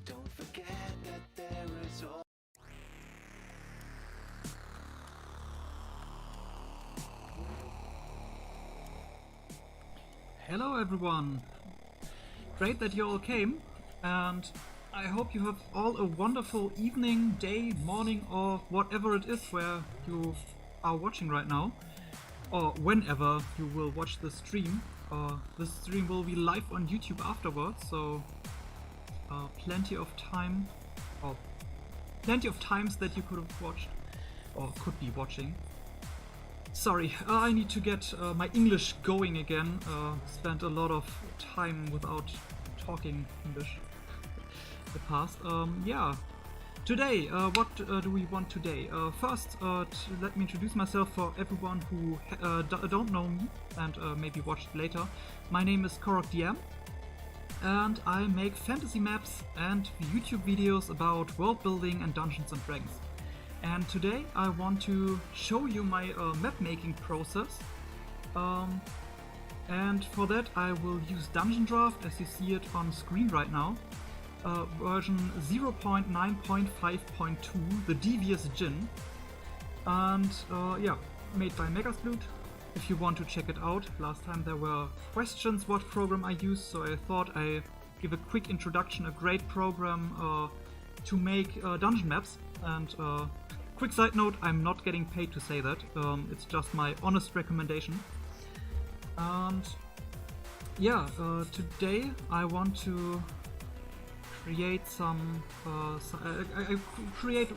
Don't forget that there is all. Hello everyone! Great that you all came, and I hope you have all a wonderful evening, day, morning, or whatever it is where you are watching right now, or whenever you will watch the stream. This stream will be live on YouTube afterwards, so plenty of time, or plenty of times that you could have watched, or could be watching. Sorry, I need to get my English going again. Spent a lot of time without talking English in the past. Yeah, today, what do we want today? First, let me introduce myself for everyone who don't know me and maybe watched later. My name is Cartography, and I make fantasy maps and YouTube videos about world building and Dungeons and Dragons. And today I want to show you my map making process, and for that I will use Dungeondraft as you see it on screen right now, version 0.9.5.2, the Devious Djinn, and yeah, made by Megasploot. If you want to check it out, last time there were questions what program I use, so I thought I give a quick introduction, a great program to make dungeon maps. And quick side note, I'm not getting paid to say that, it's just my honest recommendation. And yeah, today I want to create some, I create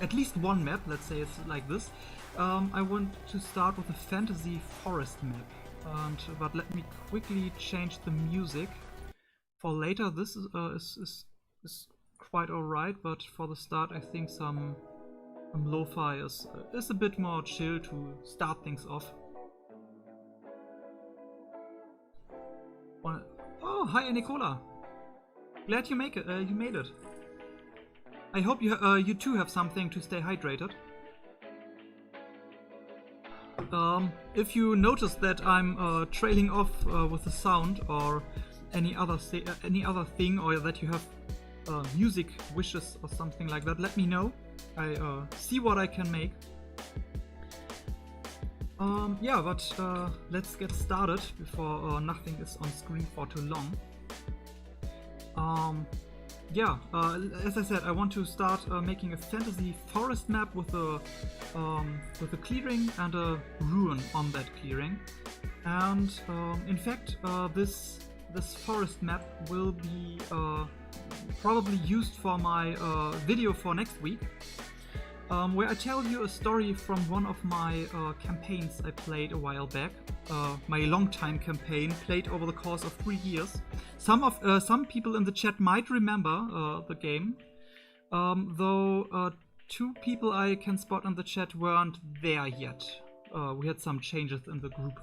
at least one map, let's say it's like this. I want to start with a fantasy forest map, but let me quickly change the music for later. This is quite alright, but for the start I think some lo-fi is a bit more chill to start things off. Oh, hi Nicola! Glad you make it. You made it. I hope you too have something to stay hydrated. If you notice that I'm trailing off with the sound or any other thing, or that you have music wishes or something like that, let me know. I see what I can make. Yeah, but let's get started before nothing is on screen for too long. Yeah, as I said, I want to start making a fantasy forest map with a clearing and a ruin on that clearing. And in fact, this forest map will be probably used for my video for next week, where I tell you a story from one of my campaigns I played a while back. My long-time campaign played over the course of 3 years. Some people in the chat might remember the game, though 2 people I can spot in the chat weren't there yet. We had some changes in the group.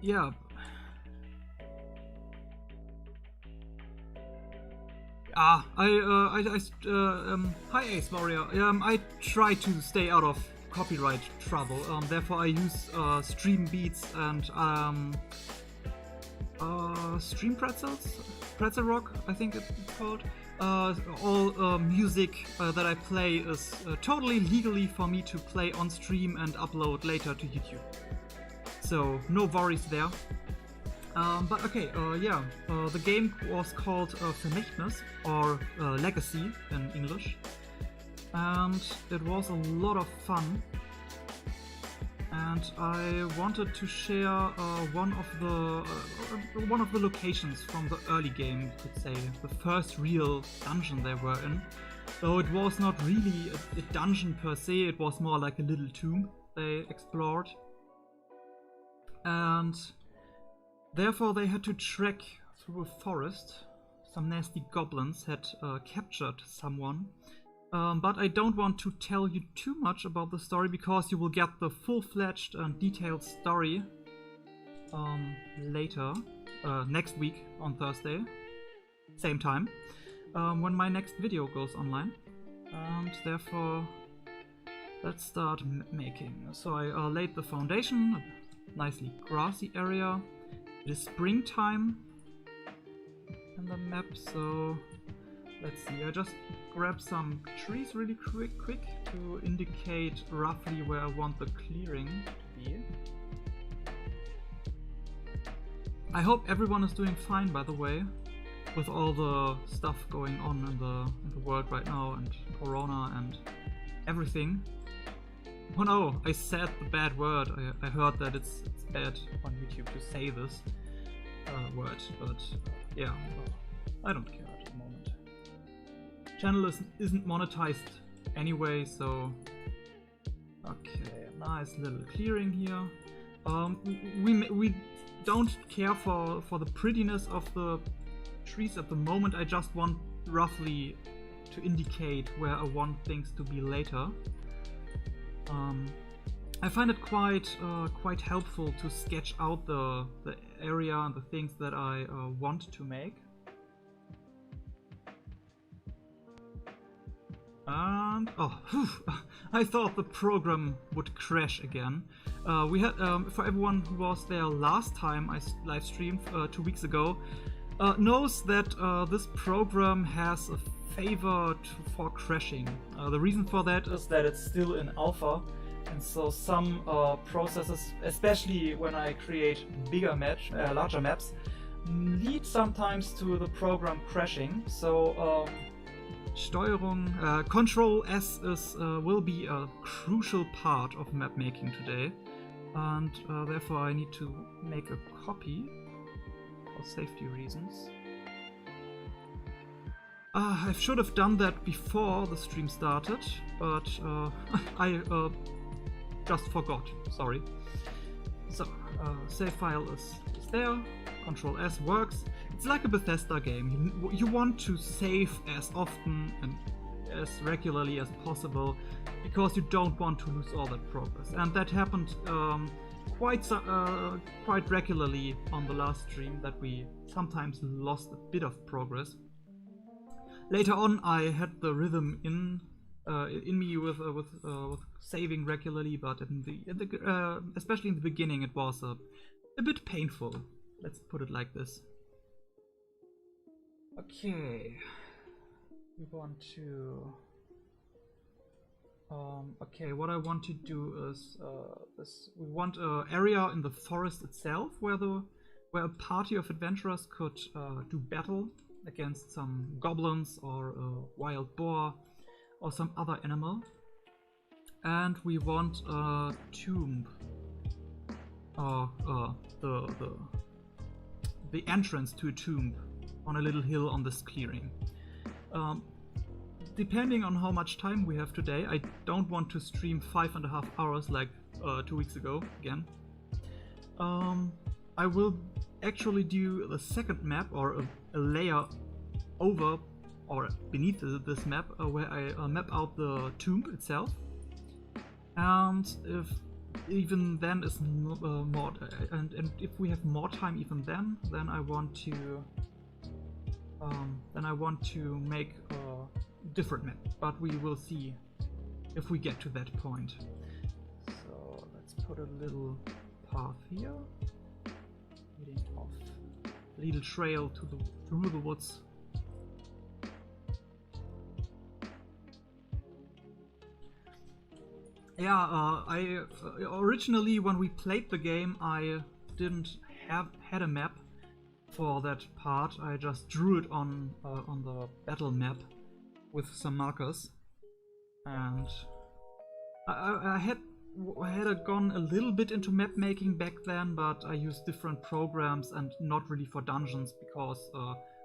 Yeah. Hi Ace Warrior. I try to stay out of copyright trouble. Therefore I use stream beats and stream pretzels, pretzel rock, I think it's called. All music that I play is totally legally for me to play on stream and upload later to YouTube. So no worries there. But okay, yeah, the game was called Vermächtnis, or Legacy in English, and it was a lot of fun. And I wanted to share one of the locations from the early game, you could say, the first real dungeon they were in. Though it was not really a dungeon per se, it was more like a little tomb they explored. And therefore they had to trek through a forest. Some nasty goblins had captured someone. But I don't want to tell you too much about the story, because you will get the full-fledged and detailed story later, next week on Thursday, same time, when my next video goes online. And therefore, let's start making. So I laid the foundation, nicely grassy area. It is springtime in the map, so let's see. I just grab some trees really quick to indicate roughly where I want the clearing to be. I hope everyone is doing fine, by the way, with all the stuff going on in the world right now, and Corona and everything. Oh no, I said the bad word. I heard that it's bad on YouTube to say this word, but yeah, I don't care at the moment. Channel isn't monetized anyway, so okay, nice little clearing here. We don't care for the prettiness of the trees at the moment. I just want roughly to indicate where I want things to be later. I find it quite helpful to sketch out the area and the things that I want to make. And I thought the program would crash again. We had for everyone who was there last time I live streamed 2 weeks ago, knows that this program has a favor for crashing. The reason for that is that it's still in alpha, and so some processes, especially when I create larger maps, lead sometimes to the program crashing. So Steuerung, Control S will be a crucial part of map making today, and therefore I need to make a copy for safety reasons. I should have done that before the stream started, but I just forgot, sorry. So, save file is there, Control S works. It's like a Bethesda game. You want to save as often and as regularly as possible, because you don't want to lose all that progress. And that happened quite regularly on the last stream, that we sometimes lost a bit of progress. Later on, I had the rhythm in me with saving regularly, but especially in the beginning, it was a bit painful. Let's put it like this. Okay, we want to. Okay, what I want to do is we want an area in the forest itself where a party of adventurers could do battle against some goblins or a wild boar or some other animal. And we want a tomb, the entrance to a tomb on a little hill on this clearing. Depending on how much time we have today, I don't want to stream 5.5 hours like 2 weeks ago again. I will actually do the second map, or a layer over or beneath this map, where I map out the tomb itself. And if even then is more, and if we have more time even then I want to make a different map, but we will see if we get to that point. So let's put a little path here, leading off, little trail through the woods. Yeah, I originally, when we played the game, I didn't had a map for that part. I just drew it on the battle map with some markers, and I had gone a little bit into map making back then, but I used different programs and not really for dungeons, because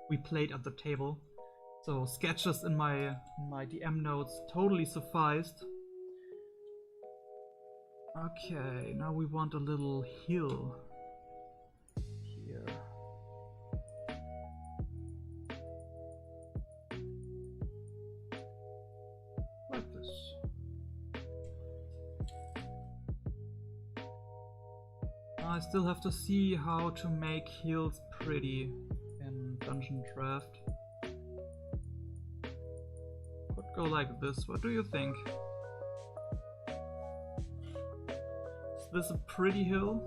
we played at the table. So sketches in my DM notes totally sufficed. Okay, now we want a little hill here. Like this. I still have to see how to make hills pretty in Dungeondraft. Could go like this. What do you think? Is this a pretty hill?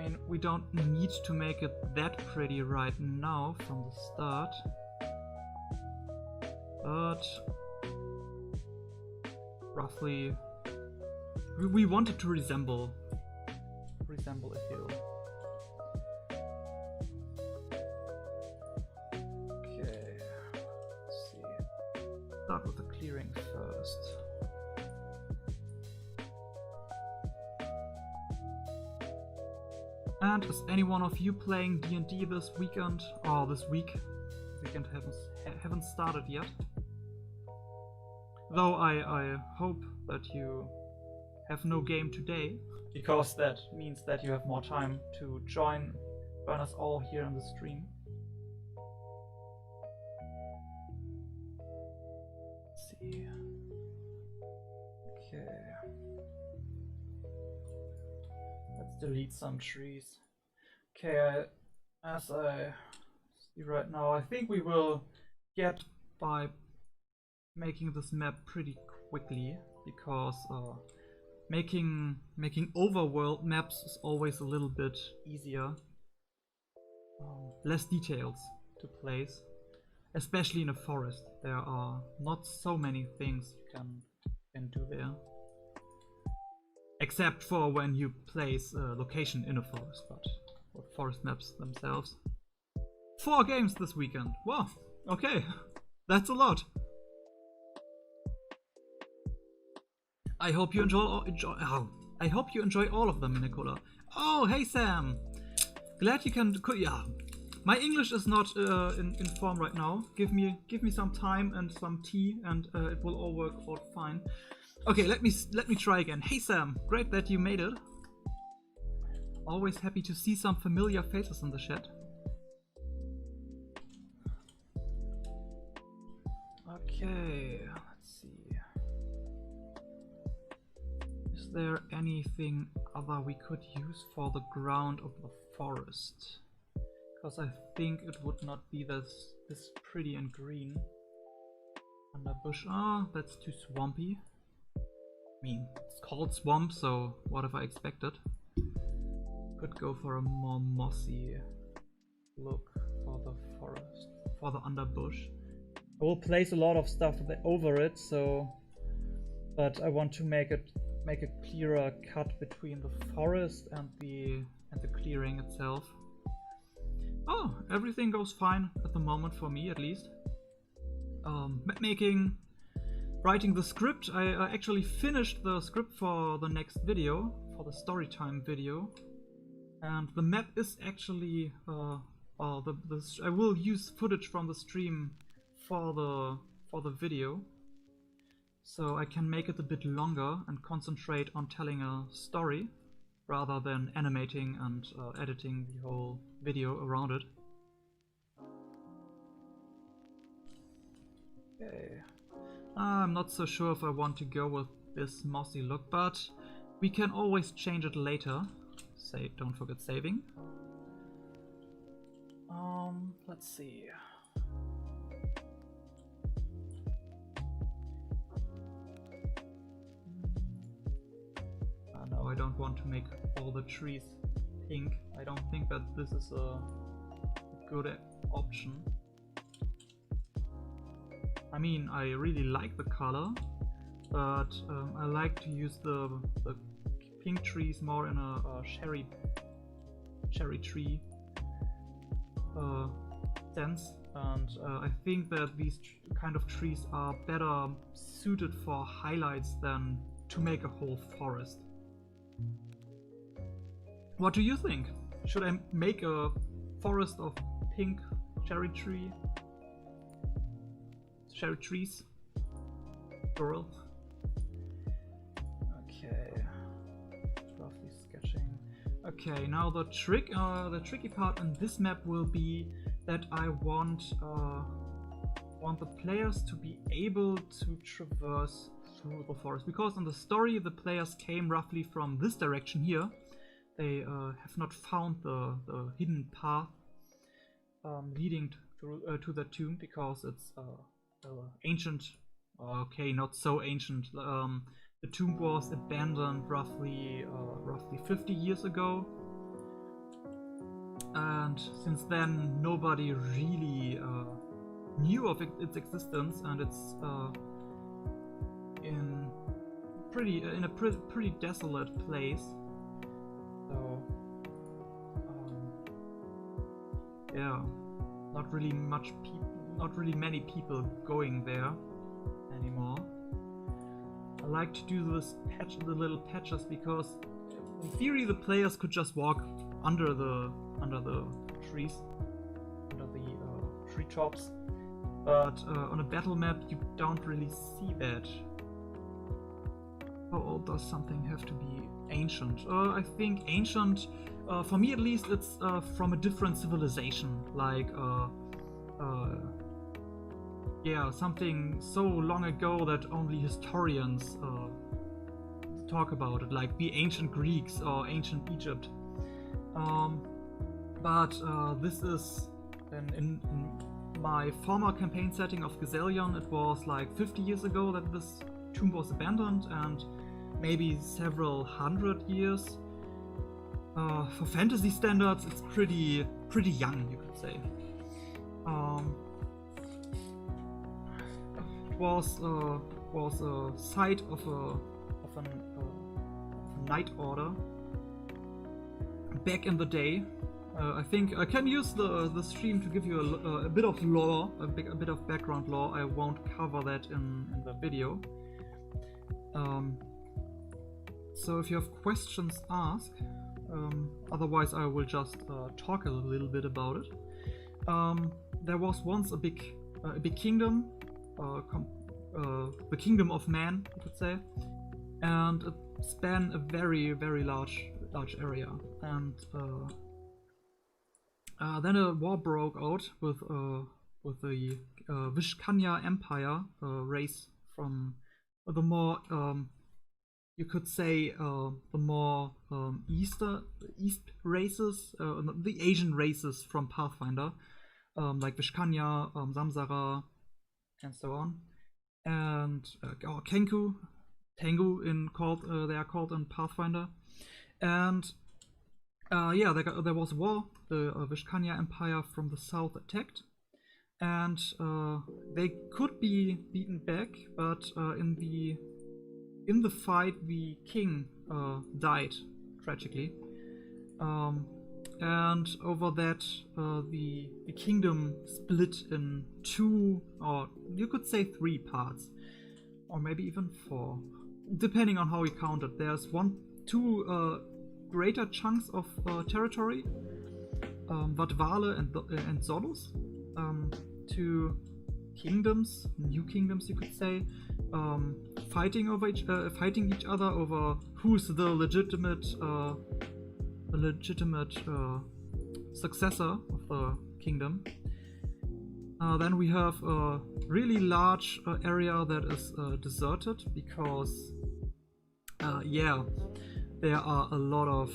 mean, we don't need to make it that pretty right now from the start. But roughly, we want it to resemble a hill. Okay, let's see. Start with the clearing first. And is any one of you playing D&D this weekend or this week? Weekend haven't started yet. Though I hope that you have no game today, because that means that you have more time to join us all here in the stream. Let's see. Okay. Let's delete some trees. Okay, as I see right now, I think we will get by making this map pretty quickly, because making overworld maps is always a little bit easier. Less details to place, especially in a forest. There are not so many things you can do there, except for when you place a location in a forest, but for forest maps themselves. 4 games this weekend. Wow, okay, that's a lot. I hope you enjoy all of them, Nicola. Oh, hey Sam. Glad you can. Yeah, my English is not in form right now. Give me some time and some tea, and it will all work out fine. Okay, let me try again. Hey Sam, great that you made it. Always happy to see some familiar faces in the chat. Okay, let's see. Is there anything other we could use for the ground of the forest? Because I think it would not be this pretty and green. Underbush, that's too swampy. I mean, it's called swamp, so what have I expected? Could go for a more mossy look for the forest, for the underbush. I will place a lot of stuff over it, so, but I want to make a clearer cut between the forest and the clearing itself. Oh, everything goes fine at the moment for me, at least. Writing the script, I actually finished the script for the next video, for the storytime video, and the map is actually I will use footage from the stream for the video, so I can make it a bit longer and concentrate on telling a story rather than animating and editing the whole video around it. Okay. I'm not so sure if I want to go with this mossy look, but we can always change it later. Don't forget saving. Let's see. No, I don't want to make all the trees pink. I don't think that this is a good option. I mean, I really like the color, but I like to use the pink trees more in a cherry tree sense, and I think that these kind of trees are better suited for highlights than to make a whole forest. What do you think? Should I make a forest of pink cherry trees? Plural. Okay. Roughly sketching. Okay, now the tricky part in this map will be that I want the players to be able to traverse through the forest, because in the story the players came roughly from this direction here. They have not found the hidden path leading to the tomb, because it's ancient. Okay, not so ancient. The tomb was abandoned roughly 50 years ago, and since then nobody really knew of its existence, and it's in a pretty desolate place. So yeah, not really many people going there anymore. I like to do the little patches because in theory the players could just walk under the trees, under the tree tops, but on a battle map you don't really see that. How old does something have to be ancient? I think ancient, for me at least, it's from a different civilization, like yeah, something so long ago that only historians talk about it, like the ancient Greeks or ancient Egypt. But this is in my former campaign setting of Gazelion. It was like 50 years ago that this tomb was abandoned, and maybe several hundred years. For fantasy standards, it's pretty young, you could say. It was a site of a night order back in the day. I think I can use the stream to give you a bit of lore, a bit of background lore. I won't cover that in the video. So if you have questions, ask. Otherwise I will just talk a little bit about it. There was once a big kingdom, the kingdom of man, you could say, and it spanned a very large area. And then a war broke out with the Vishkanya Empire, race from the more you could say the more east races, the Asian races from Pathfinder, like Vishkanya, Samsara, and so on, and Tengu they are called in Pathfinder, and yeah, there was a war. The Vishkanya Empire from the south attacked, and they could be beaten back, but in the fight, the king died tragically, and over that, the kingdom split in two, or you could say 3 parts, or maybe even 4, depending on how you count it. There's two greater chunks of territory, Vadvale and Zolus, 2 kingdoms, new kingdoms, you could say. Fighting each other over who's the legitimate successor of the kingdom. Then we have a really large area that is deserted because, yeah, there are a lot of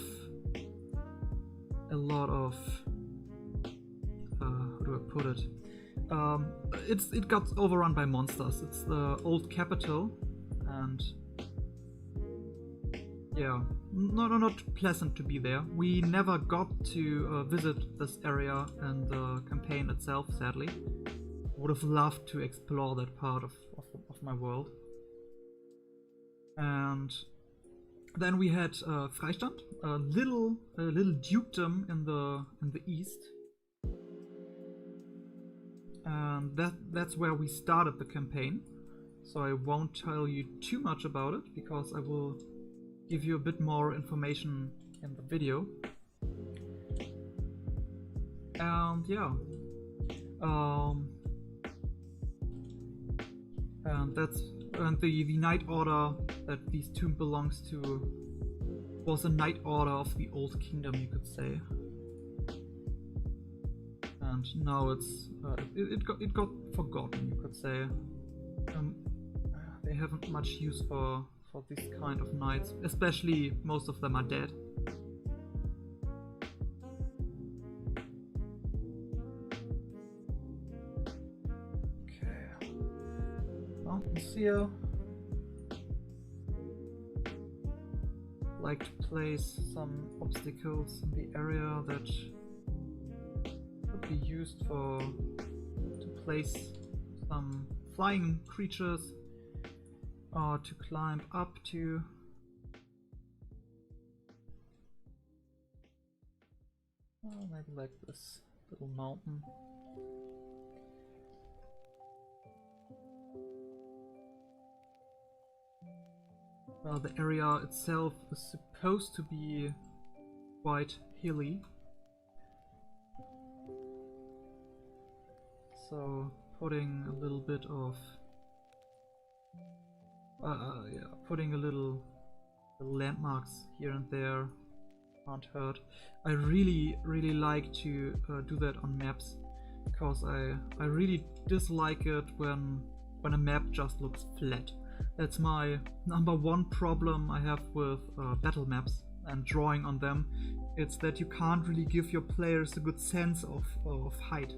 how do I put it? It got overrun by monsters. It's the old capital, and yeah, not pleasant to be there. We never got to visit this area in the campaign itself, sadly. Would have loved to explore that part of my world. And then we had Freistand, a little dukedom in the east. And that's where we started the campaign, so I won't tell you too much about it because I will give you a bit more information in the video. And yeah, and the Night Order that this tomb belongs to was a Night Order of the Old Kingdom, you could say. And now it got forgotten, you could say. They haven't much use for this kind of knights, especially most of them are dead. Okay, mountains here. Like to place some obstacles in the area that could be used to place some flying creatures or to climb up to. Oh, maybe like this little mountain. Well, the area itself is supposed to be quite hilly. So putting a little bit of putting a little landmarks here and there can't hurt. I really like to do that on maps, because I really dislike it when a map just looks flat. That's my #1 problem I have with battle maps and drawing on them. It's that you can't really give your players a good sense of height.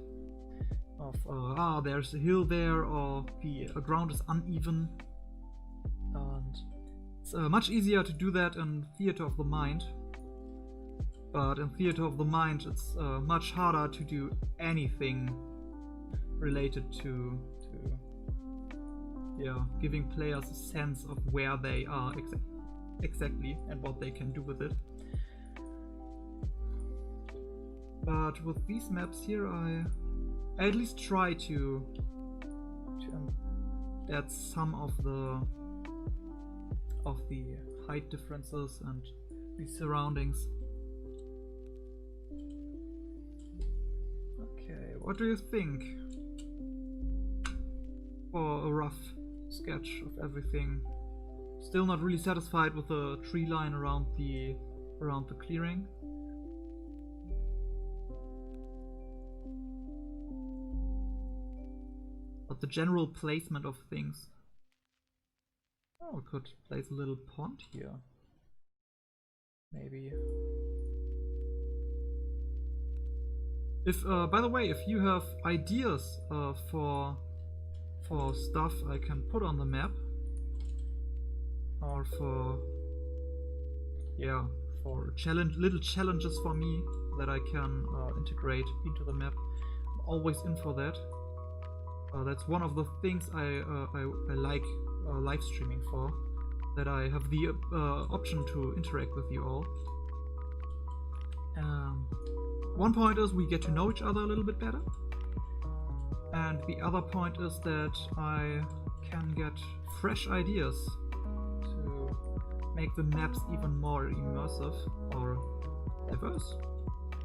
There's a hill there, or the ground is uneven. And it's much easier to do that in Theater of the Mind. But in Theater of the Mind, it's much harder to do anything related to giving players a sense of where they are exactly and what they can do with it. But with these maps here, I at least try to add some of the height differences and the surroundings. Okay, what do you think for a rough sketch of everything? Still not really satisfied with the tree line around the clearing. But the general placement of things. Oh, we could place a little pond here. Maybe. If, by the way, if you have ideas for stuff I can put on the map, or for little challenges for me that I can integrate into the map, I'm always in for that. That's one of the things I like live streaming for, that I have the option to interact with you all. One point is we get to know each other a little bit better, and the other point is that I can get fresh ideas to make the maps even more immersive or diverse.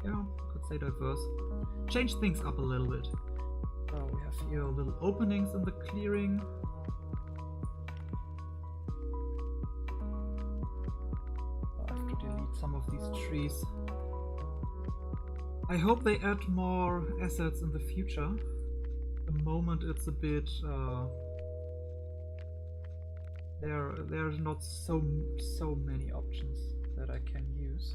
Yeah, I could say diverse. Change things up a little bit. So we have here little openings in the clearing. I have to delete some of these trees. I hope they add more assets in the future. At the moment it's a bit there's not so many options that I can use.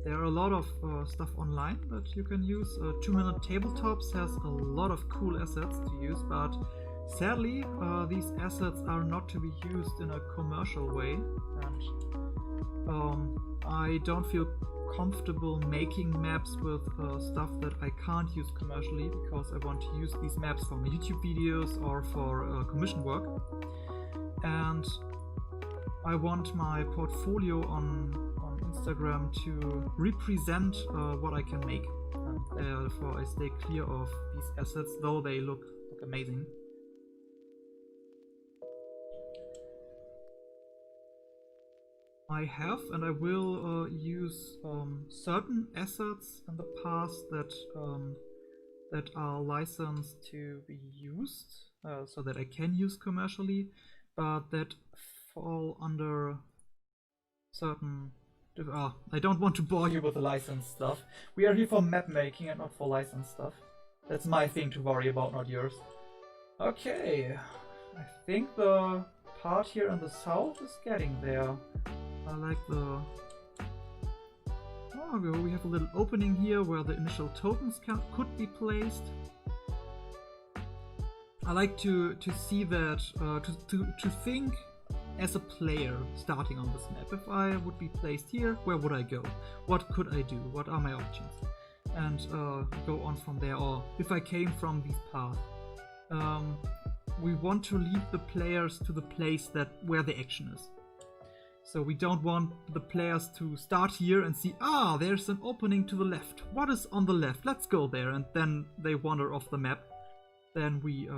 There are a lot of stuff online that you can use. 2-Minute Tabletops has a lot of cool assets to use, but sadly these assets are not to be used in a commercial way, and I don't feel comfortable making maps with stuff that I can't use commercially, because I want to use these maps for my YouTube videos or for commission work, and I want my portfolio on Instagram to represent what I can make, and therefore I stay clear of these assets, though they look amazing. I have and I will use certain assets in the past that are licensed to be used, so that I can use commercially, but that fall under certain. I don't want to bore you with the license stuff. We are here for map making and not for license stuff. That's my thing to worry about, not yours. Okay, I think the part here in the south is getting there. I like the... Oh, we have a little opening here where the initial tokens could be placed. I like to see that, to think as a player starting on this map. If I would be placed here, where would I go? What could I do? What are my options? and go on from there, or if I came from this path. We want to lead the players to the place where the action is. So we don't want the players to start here and see, there's an opening to the left. What is on the left? Let's go there. And then they wander off the map. Then we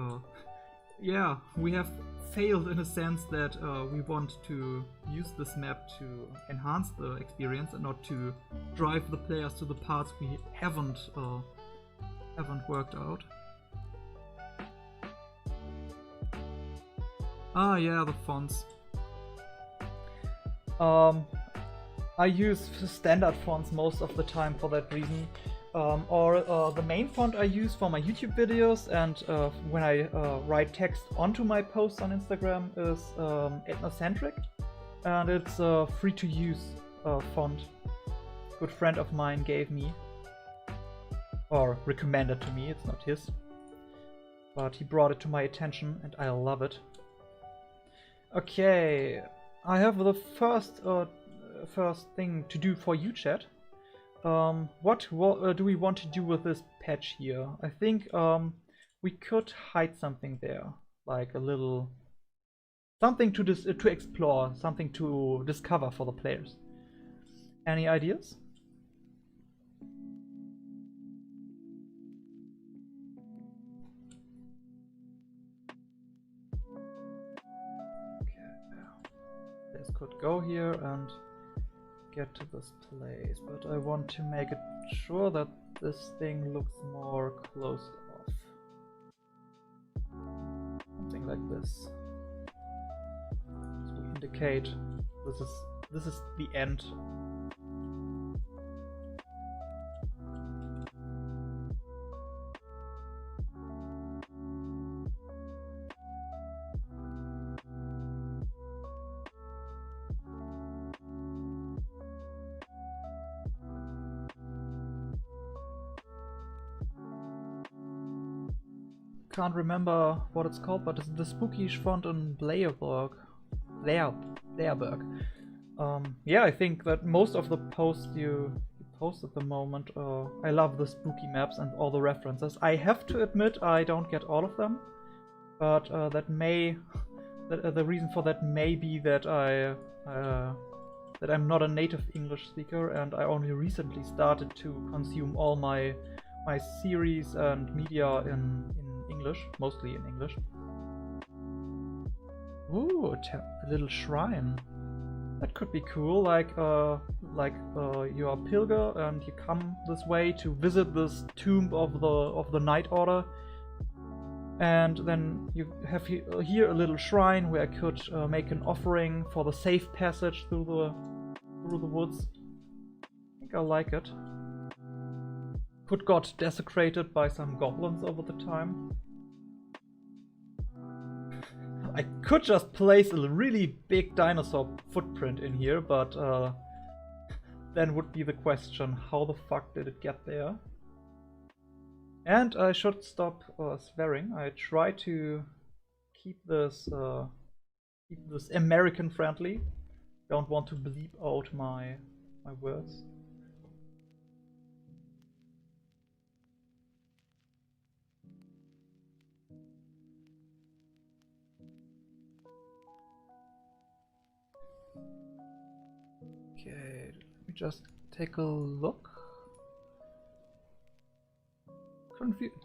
have failed in a sense that we want to use this map to enhance the experience and not to drive the players to the parts we haven't worked out. Yeah, the fonts. I use standard fonts most of the time for that reason. Or the main font I use for my YouTube videos and when I write text onto my posts on Instagram is ethnocentric, and it's a free to use font. A good friend of mine gave me, or recommended to me, it's not his, but he brought it to my attention and I love it. Okay, I have the first thing to do for you, chat. What do we want to do with this patch here? I think we could hide something there, like a little something to explore, something to discover for the players. Any ideas? This could go here and get to this place, but I want to make it sure that this thing looks more closed off. Something like this. To indicate this is the end. Can't remember what it's called, but it's the spooky font in Blairburg. Yeah, I think that most of the posts you post at the moment, I love the spooky maps and all the references. I have to admit I don't get all of them, but the reason for that may be that I'm not a native English speaker and I only recently started to consume all my series and media in English, mostly in English. Ooh, a little shrine. That could be cool. Like you're a pilgrim and you come this way to visit this tomb of the Night Order, and then you have here a little shrine where I could make an offering for the safe passage through the woods. I think I like it. Could got desecrated by some goblins over the time. I could just place a really big dinosaur footprint in here, but then would be the question, how the fuck did it get there? And I should stop swearing. I try to keep this American friendly. Don't want to bleep out my words. Okay, let me just take a look.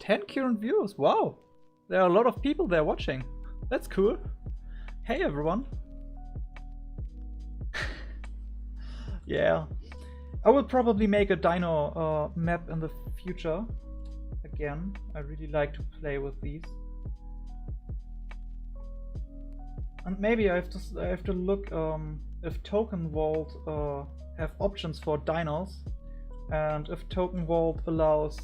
10 current views, wow! There are a lot of people there watching. That's cool. Hey everyone. Yeah, I will probably make a dino map in the future. Again, I really like to play with these. And maybe I have to look if Token Vault have options for dinos, and if Token Vault allows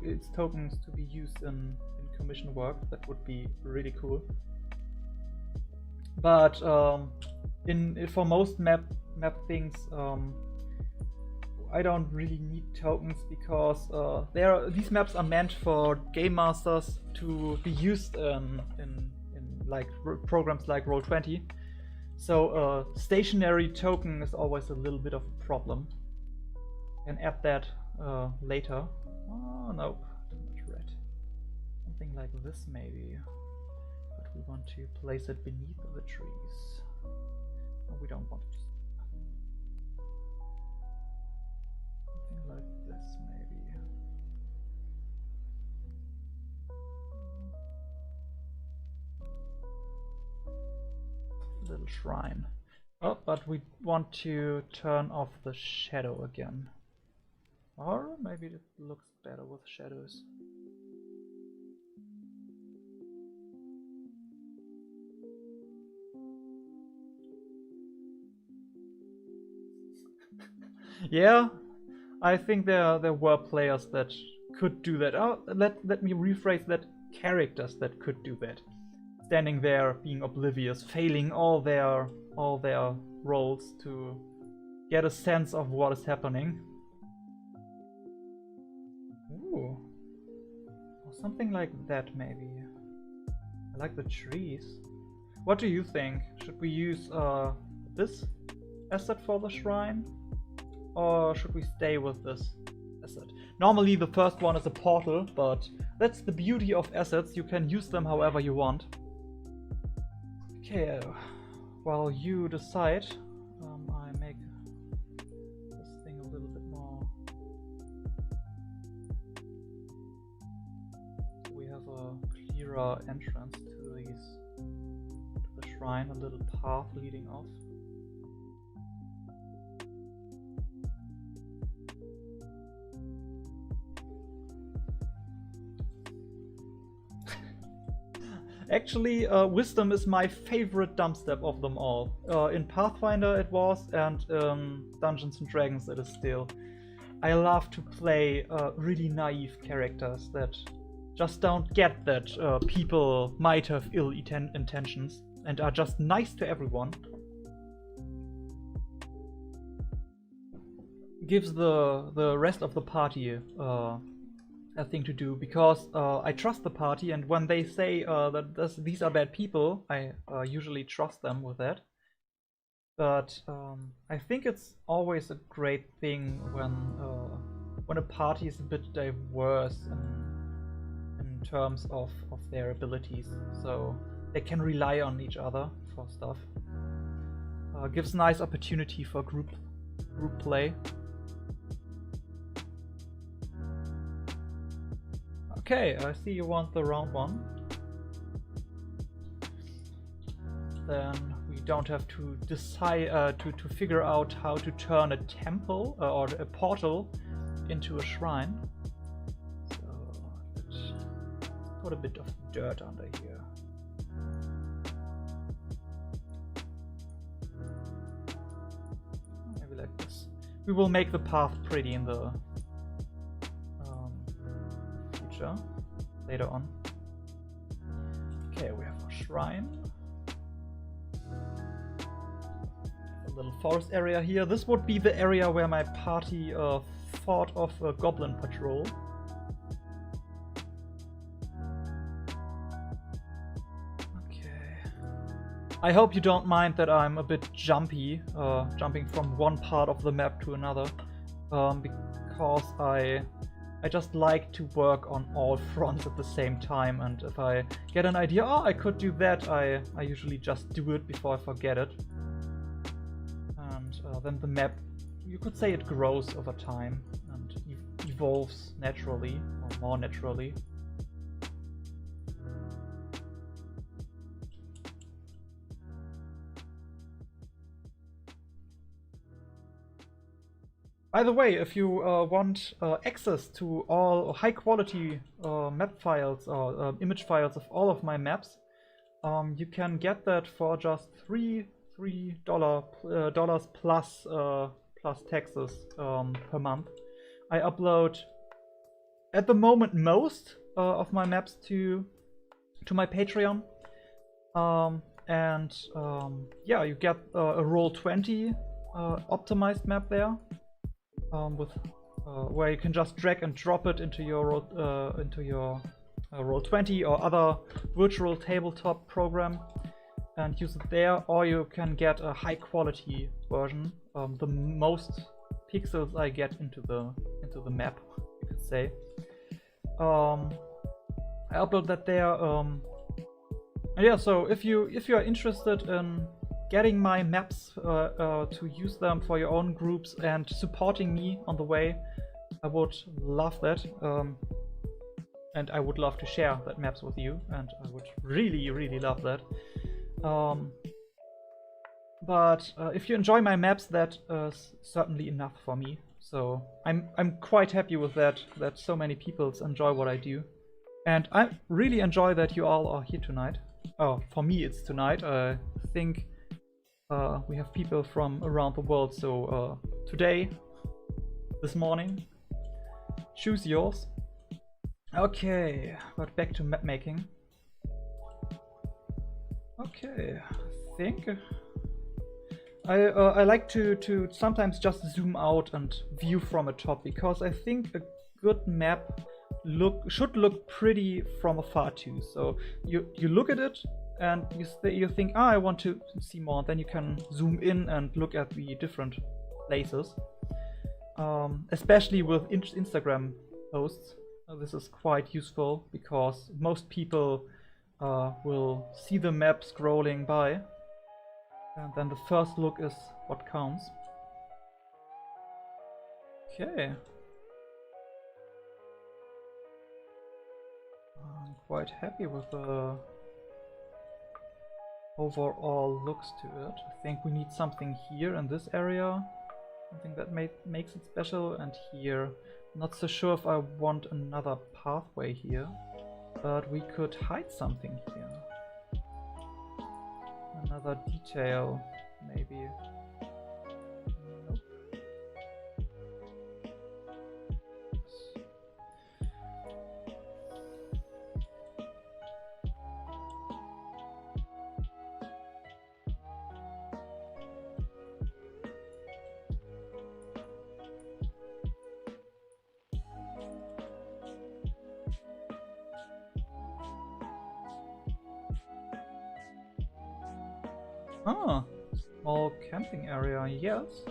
its tokens to be used in commission work. That would be really cool. But for most map things, I don't really need tokens because these maps are meant for game masters to be used in like programs like Roll20. So stationary token is always a little bit of a problem. Can add that later. Oh no, too much red. Something like this maybe. But we want to place it beneath the trees. No, we don't want it. Something like this maybe. Little shrine. Oh, but we want to turn off the shadow again. Or maybe it looks better with shadows. Yeah, I think there were players that could do that. Oh, let me rephrase that. Characters that could do that. Standing there, being oblivious, failing all their roles to get a sense of what is happening. Ooh, or something like that maybe. I like the trees. What do you think? Should we use this asset for the shrine, or should we stay with this asset? Normally the first one is a portal, but that's the beauty of assets. You can use them however you want. Okay, while you decide, I make this thing a little bit more. So we have a clearer entrance to the shrine, a little path leading off. Actually, Wisdom is my favorite dump step of them all. In Pathfinder it was, and Dungeons and Dragons it is still. I love to play really naive characters that just don't get that people might have ill intentions and are just nice to everyone. Gives the rest of the party a thing to do, because I trust the party, and when they say that these are bad people, I usually trust them with that. But I think it's always a great thing when a party is a bit diverse in terms of their abilities, so they can rely on each other for stuff. Gives nice opportunity for group play. Okay, I see you want the round one. Then we don't have to decide to figure out how to turn a temple or a portal into a shrine. So let's put a bit of dirt under here. Maybe like this. We will make the path pretty in the later on. Okay, we have a shrine. A little forest area here. This would be the area where my party fought off a goblin patrol. Okay. I hope you don't mind that I'm a bit jumpy, jumping from one part of the map to another, because I just like to work on all fronts at the same time, and if I get an idea, oh, I could do that, I usually just do it before I forget it. And then the map, you could say it grows over time and evolves naturally, or more naturally. By the way, if you want access to all high-quality map files or image files of all of my maps, you can get that for just $3 plus taxes per month. I upload at the moment most of my maps to my Patreon, and yeah, you get a Roll20 optimized map there. With where you can just drag and drop it into your Roll20 or other virtual tabletop program and use it there, or you can get a high quality version, the most pixels I get into the map, you could say. I upload that there. Yeah, so if you are interested in getting my maps to use them for your own groups and supporting me on the way, I would love that. And I would love to share that maps with you, and I would really love that. But if you enjoy my maps, that is certainly enough for me. So I'm quite happy with that so many people enjoy what I do. And I really enjoy that you all are here tonight. Oh, for me it's tonight. I think we have people from around the world, so today, this morning, choose yours. Okay, but back to map making. Okay, I think I like to sometimes just zoom out and view from a top, because I think a good map should look pretty from afar too. So you look at it and you think, I want to see more. Then you can zoom in and look at the different places. Especially with Instagram posts, this is quite useful because most people will see the map scrolling by, and then the first look is what counts. Okay. I'm quite happy with the overall looks to it. I think we need something here in this area, something that makes it special, and here. Not so sure if I want another pathway here, but we could hide something here. Another detail, maybe. Nope. Ah, small camping area, yes.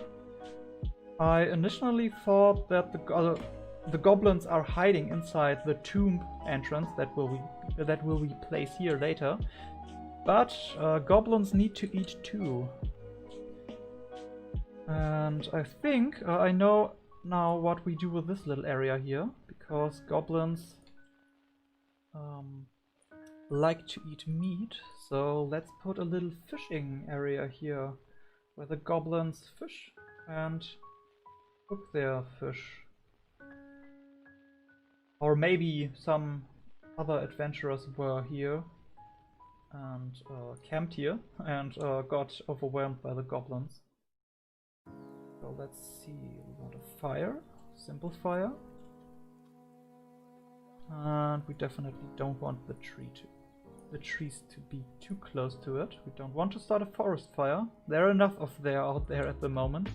I initially thought that the goblins are hiding inside the tomb entrance that will be placed here later. But goblins need to eat too. And I think I know now what we do with this little area here, because goblins like to eat meat, so let's put a little fishing area here where the goblins fish and cook their fish. Or maybe some other adventurers were here and camped here and got overwhelmed by the goblins. So let's see, we want a fire, simple fire. And we definitely don't want the trees to be too close to it. We don't want to start a forest fire. There are enough of there out there at the moment.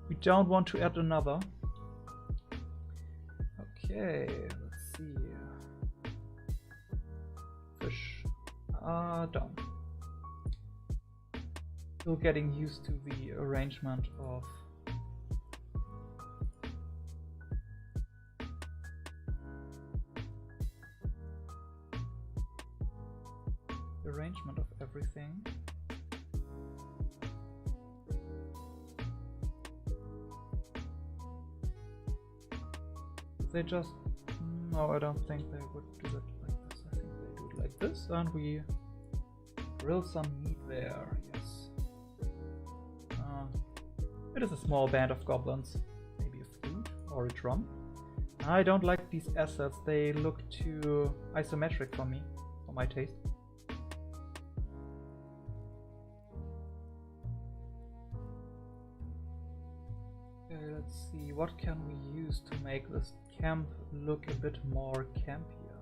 We don't want to add another. Okay, let's see. Fish. Done. Still getting used to the arrangement of everything. They just... No, I don't think they would do it like this. I think they do it like this, and we grill some meat there, yes. It is a small band of goblins. Maybe a flute or a drum. I don't like these assets, they look too isometric for me, for my taste. Let's see, what can we use to make this camp look a bit more campier?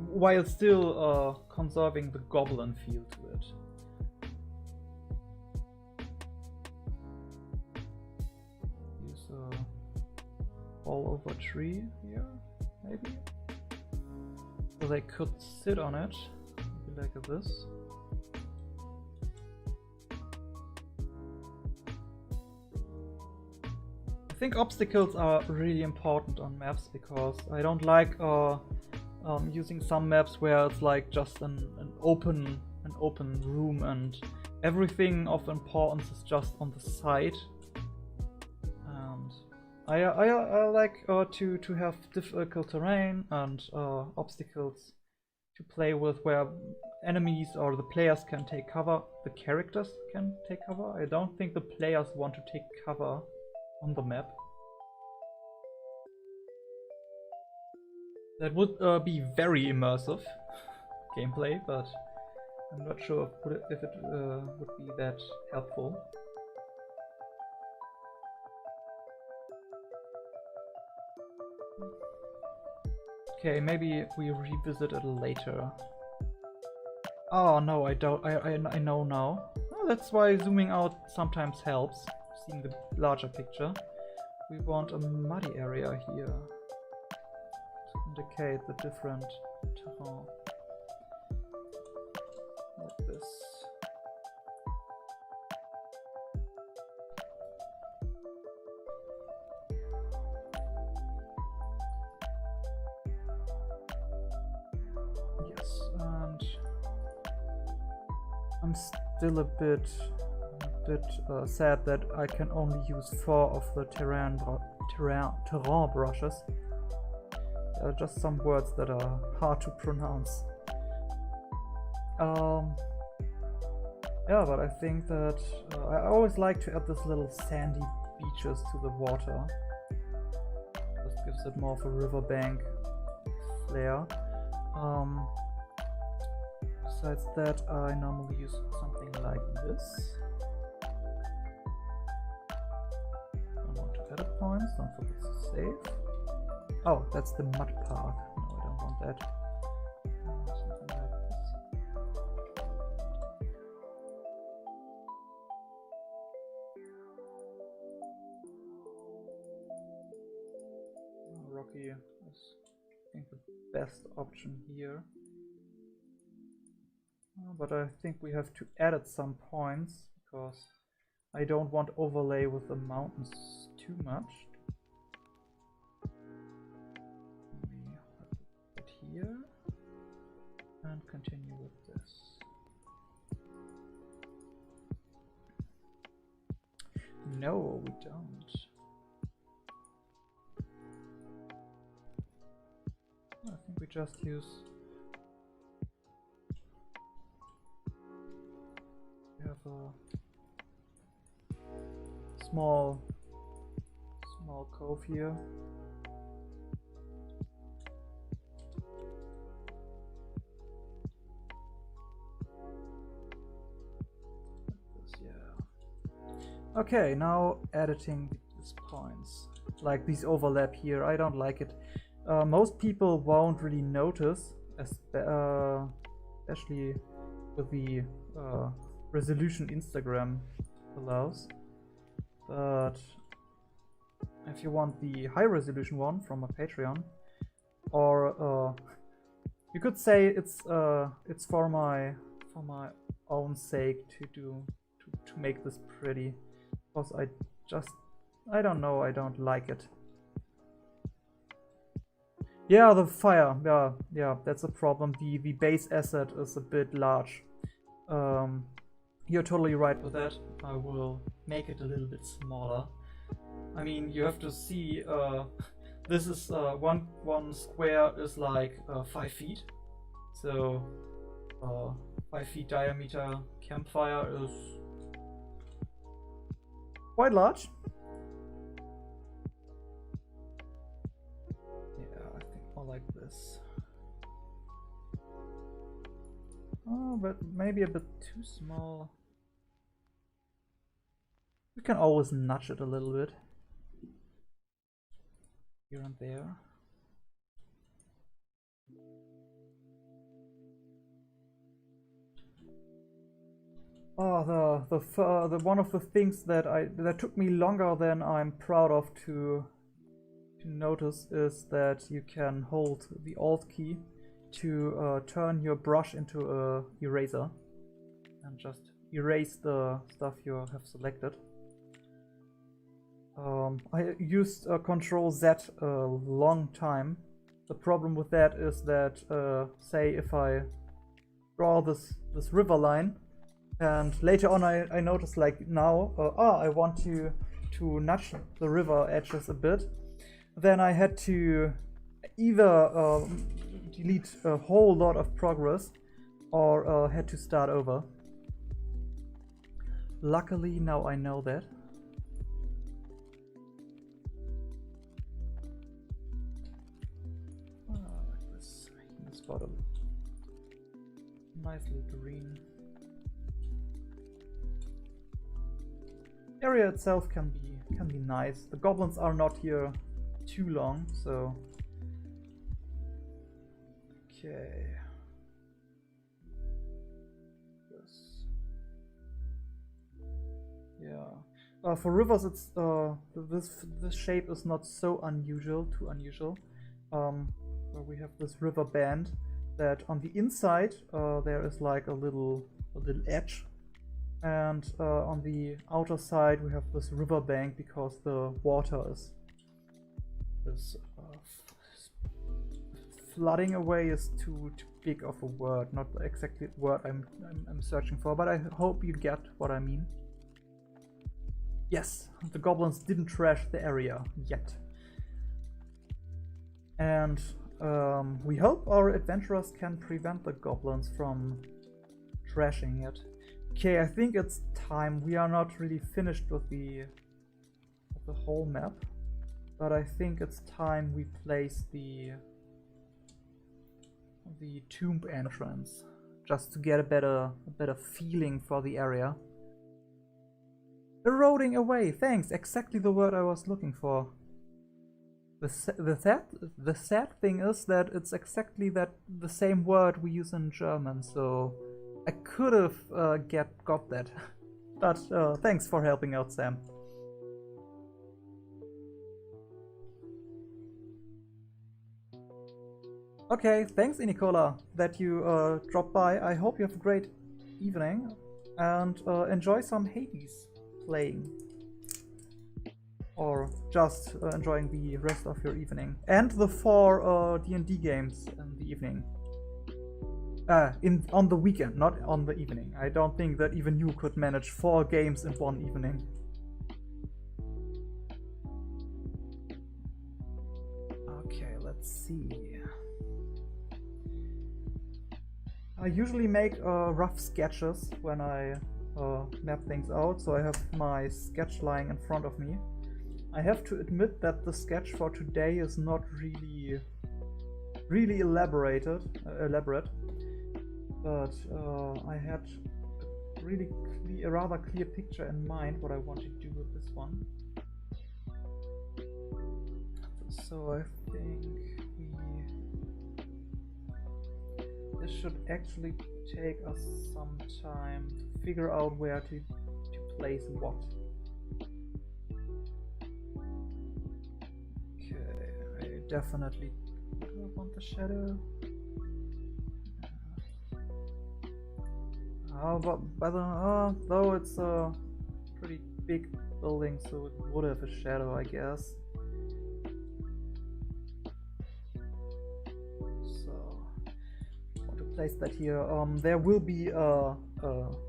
While still conserving the goblin feel to it. Use a all-over tree here, maybe? So they could sit on it, maybe like this. think obstacles are really important on maps because I don't like using some maps where it's like just an open room and everything of importance is just on the side. And I like to have difficult terrain and obstacles to play with where enemies or the players can take cover, the characters can take cover. I don't think the players want to take cover on the map. That would be very immersive gameplay, but I'm not sure if it would be that helpful. Okay, maybe we revisit it later. Oh no, I don't. I know now. Oh, that's why zooming out sometimes helps, seeing the larger picture. We want a muddy area here to indicate the different terrain. Like this. Yes, and I'm still a bit sad that I can only use 4 of the terrain brushes. There are just some words that are hard to pronounce. Yeah, but I think that I always like to add this little sandy beaches to the water. This gives it more of a riverbank flair. Besides that, I normally use something like this. I want to edit points, don't forget to save. Oh, that's the mud path. No, I don't want that. Something like this. Rocky is, I think, the best option here. But I think we have to edit some points because I don't want overlay with the mountains too much. Maybe put it here and continue with this. No, we don't. I think we just use. We have a small cove here. Yeah. Okay, now editing these points. Like these overlap here, I don't like it. Most people won't really notice, especially with the resolution Instagram allows. But if you want the high resolution one from a Patreon, or you could say it's for my own sake to make this pretty, because I don't know, I don't like it. Yeah, the fire. Yeah, that's a problem. The base asset is a bit large. You're totally right with that. I will make it a little bit smaller. I mean, you have to see. This is one square is like 5 feet. So 5 feet diameter campfire is quite large. Like this. Oh, but maybe a bit too small. We can always nudge it a little bit here and there. Oh, the one of the things that took me longer than I'm proud of to notice is that you can hold the Alt key to turn your brush into a eraser and just erase the stuff you have selected. I used Control Z a long time. The problem with that is that, say, if I draw this river line, and later on I noticed, like now, I want to nudge the river edges a bit, then I had to either delete a whole lot of progress or had to start over. Luckily now I know that. Like this in this bottom. Nicely green. The area itself can be nice. The goblins are not here too long, so okay. Yes. Yeah. For rivers, it's this shape is not so unusual, too unusual. Where we have this river band that on the inside there is like a little edge, and on the outer side we have this river bank because the water is flooding away is too big of a word, not exactly the word I'm searching for, but I hope you get what I mean. Yes, the goblins didn't trash the area yet. And we hope our adventurers can prevent the goblins from trashing it. Okay, I think it's time. We are not really finished with the whole map, but I think it's time we place the tomb entrance, just to get a better feeling for the area. Eroding away, thanks, exactly the word I was looking for. The sad thing is that it's exactly the same word we use in German, so I could have got that. But thanks for helping out, Sam. Okay, thanks Nicola that you dropped by. I hope you have a great evening and enjoy some Hades playing. Or just enjoying the rest of your evening. And the 4 D&D games in the evening. On the weekend, not on the evening. I don't think that even you could manage 4 games in one evening. Okay, let's see. I usually make rough sketches when I map things out, so I have my sketch lying in front of me. I have to admit that the sketch for today is not really elaborate, but I had a rather clear picture in mind what I want to do with this one. So I think this should actually take us some time to figure out where to place what. Definitely want the shadow. Though it's a pretty big building, so it would have a shadow, I guess. So, I want to place that here. There will be a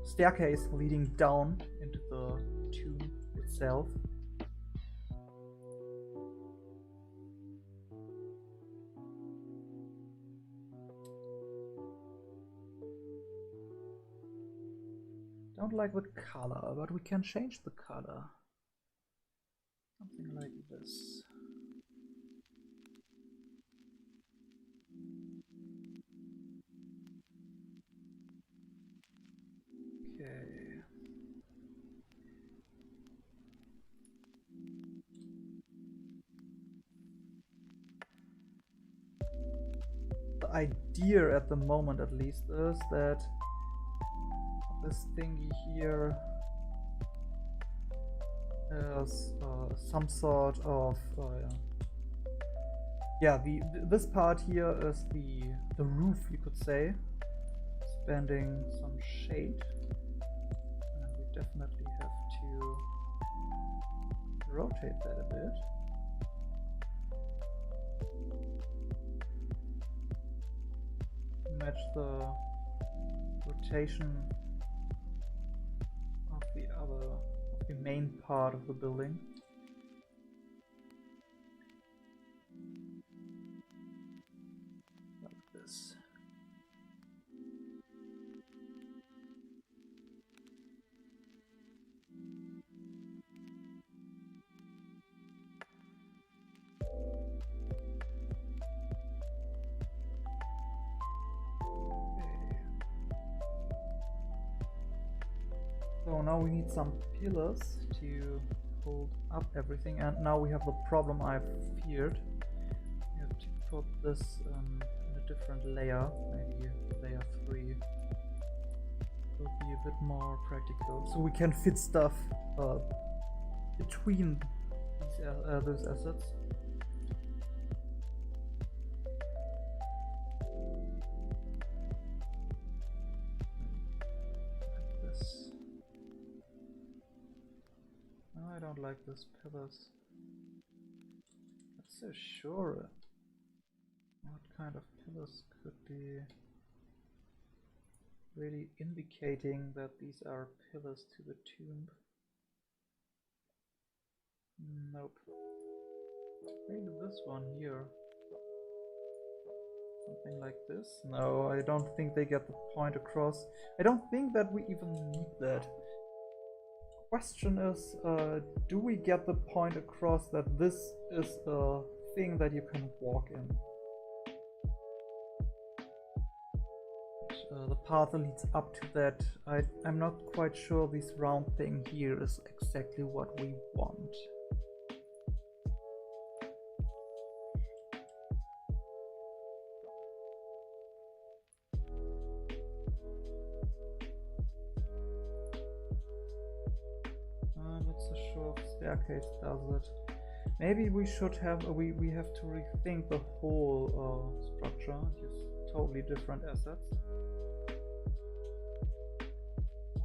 staircase leading down into the tomb itself. Don't like the color, but we can change the color. Something like this. Okay. The idea at the moment, at least, is that this thingy here is some sort of this part here is the roof, you could say, spending some shade, and we definitely have to rotate that a bit. Match the rotation of the main part of the building. Like this. So now we need some pillars to hold up everything, and now we have the problem I've feared. We have to put this in a different layer, maybe layer 3. Will be a bit more practical, so we can fit stuff between those assets. I don't like those pillars. Not so sure what kind of pillars could be really indicating that these are pillars to the tomb. Nope. Maybe this one here. Something like this. No, I don't think they get the point across. I don't think that we even need that. Question is, do we get the point across that this is a thing that you can walk in? The path that leads up to that, I'm not quite sure this round thing here is exactly what we want. Not so sure if staircase does it. Maybe we should have, we have to rethink the whole structure, use totally different assets.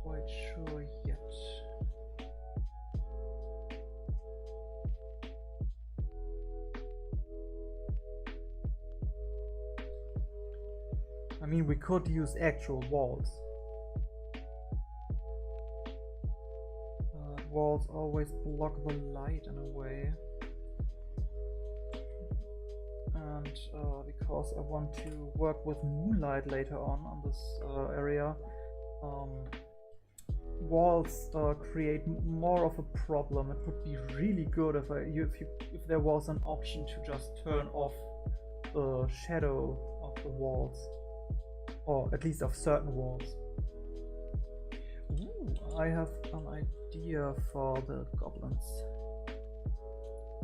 Quite sure yet. I mean, we could use actual walls. Walls always block the light in a way. And because I want to work with moonlight later on this area, walls create more of a problem. It would be really good if there was an option to just turn off the shadow of the walls, or at least of certain walls. Ooh, I have an idea for the goblins.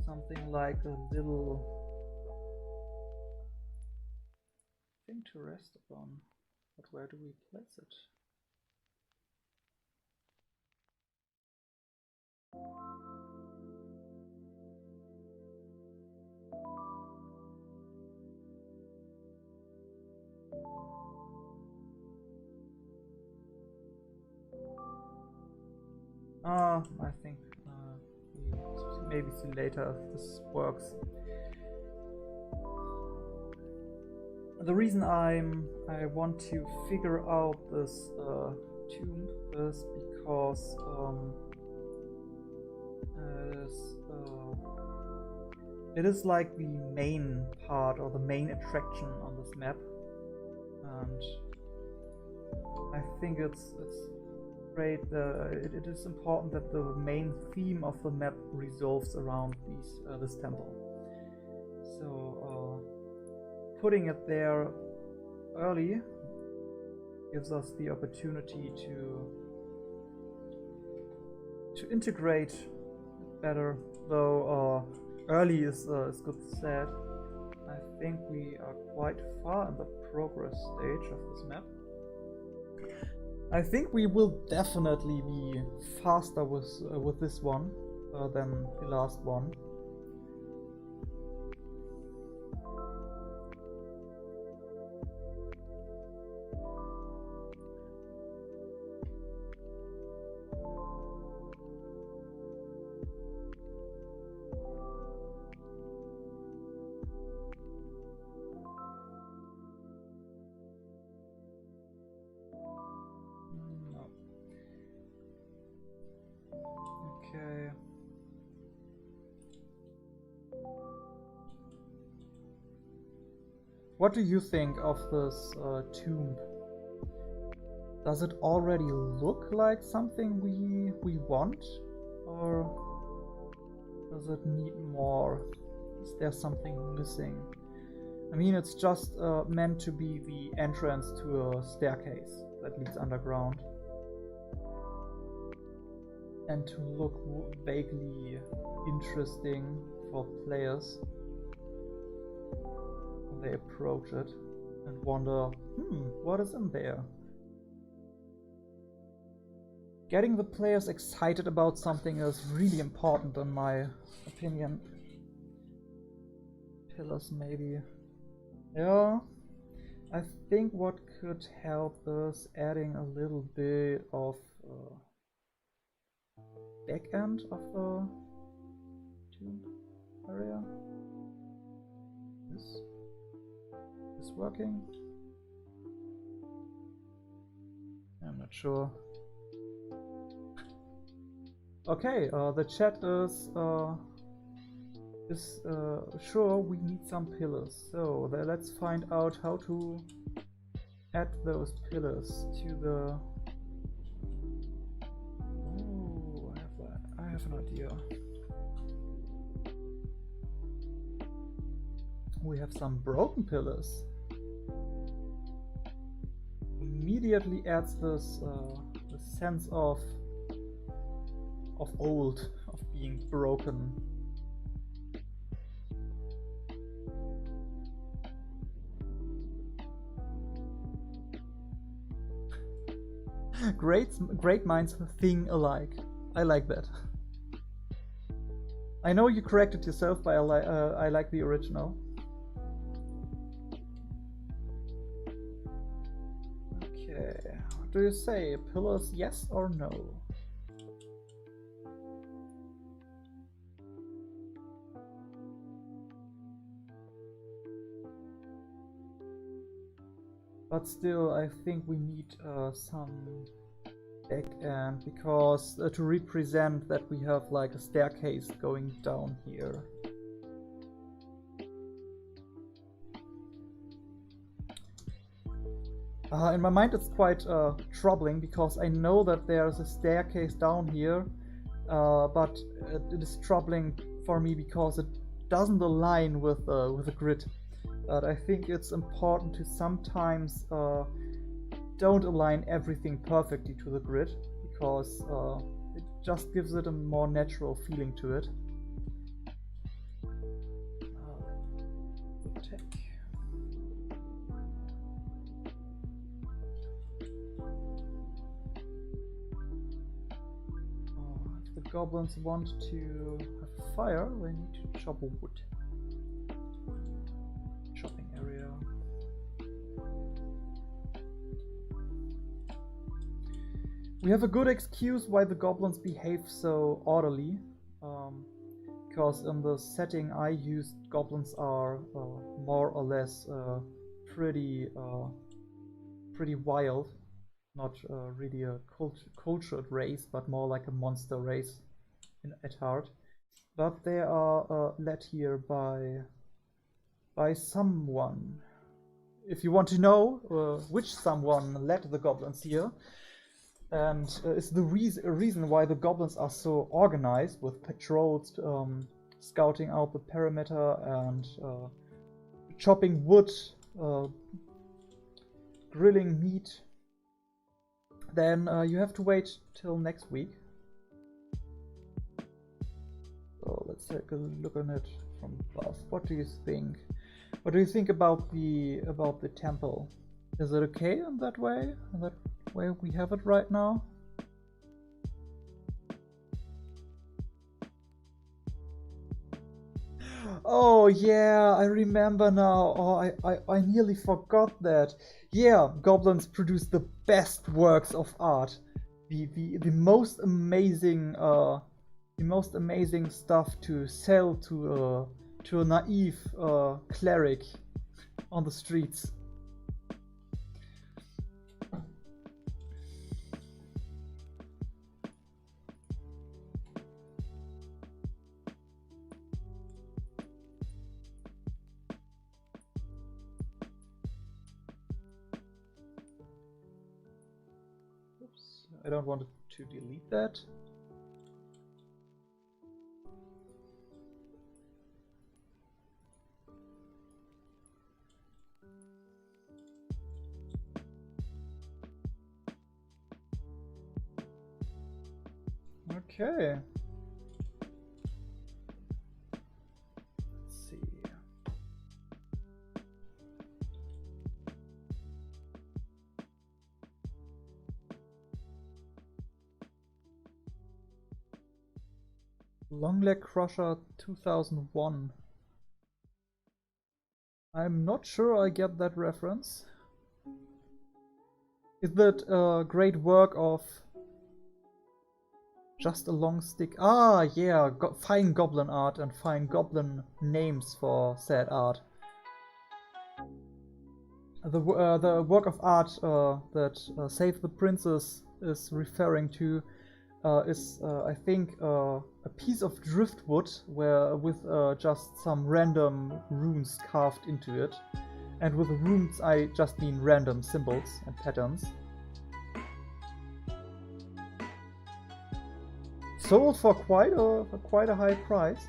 Something like a little thing to rest upon. But where do we place it? I think we maybe see later if this works. The reason I want to figure out this tomb is because it is like the main part or the main attraction on this map, and I think it's great. It is important that the main theme of the map resolves around this temple. So putting it there early gives us the opportunity to integrate it better. Though early is good said. I think we are quite far in the progress stage of this map. I think we will definitely be faster with this one than the last one. No. Okay. What do you think of this tomb? Does it already look like something we want? Or does it need more? Is there something missing? I mean, it's just meant to be the entrance to a staircase that leads underground. And to look vaguely interesting for players when they approach it and wonder, what is in there? Getting the players excited about something is really important in my opinion. Pillars maybe. Yeah, I think what could help is adding a little bit of back end of the tube area. Is working? I'm not sure. Okay, the chat is sure we need some pillars. So let's find out how to add those pillars to the. Oh, I have an idea. We have some broken pillars. Immediately adds this sense of old, of being broken. Great minds think alike. I like that. I know you corrected yourself, but I like the original. Okay, what do you say? Pillars, yes or no? But still, I think we need some back end, because to represent that we have like a staircase going down here. In my mind it's quite troubling, because I know that there's a staircase down here, but it is troubling for me because it doesn't align with the grid. But I think it's important to sometimes don't align everything perfectly to the grid, because it just gives it a more natural feeling to it. Tech. If the goblins want to have fire, they need to chop wood. Shopping area. We have a good excuse why the goblins behave so orderly, because in the setting I used, goblins are more or less pretty wild, not really a cultured race, but more like a monster race at heart. But they are led here by someone. If you want to know which someone led the goblins here, and is the reason why the goblins are so organized, with patrols scouting out the perimeter and chopping wood, grilling meat, then you have to wait till next week. So let's take a look on it from above. What do you think? What do you think about the temple? Is it okay in that way? In that way we have it right now? Oh yeah, I remember now. Oh, I nearly forgot that. Yeah, goblins produce the best works of art. The most amazing the most amazing stuff to sell to a naive cleric on the streets. Oops, I don't want to delete that. Okay. Let's see. Longleg Crusher 2001. I'm not sure I get that reference. Is that a great work of just a long stick? Ah, yeah, fine goblin art and fine goblin names for said art. The work of art that Save the Princess is referring to is, I think, a piece of driftwood with just some random runes carved into it. And with the runes, I just mean random symbols and patterns. Sold for quite a high price.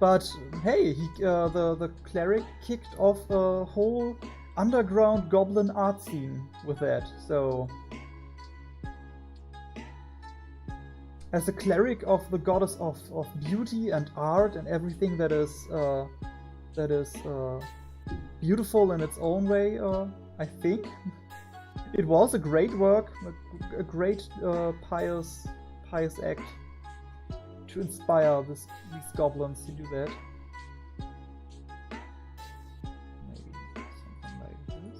But hey, the cleric kicked off a whole underground goblin art scene with that. So, as a cleric of the goddess of beauty and art and everything that is beautiful in its own way, I think it was a great work, a great pious act to inspire these goblins to do that. Maybe something like this.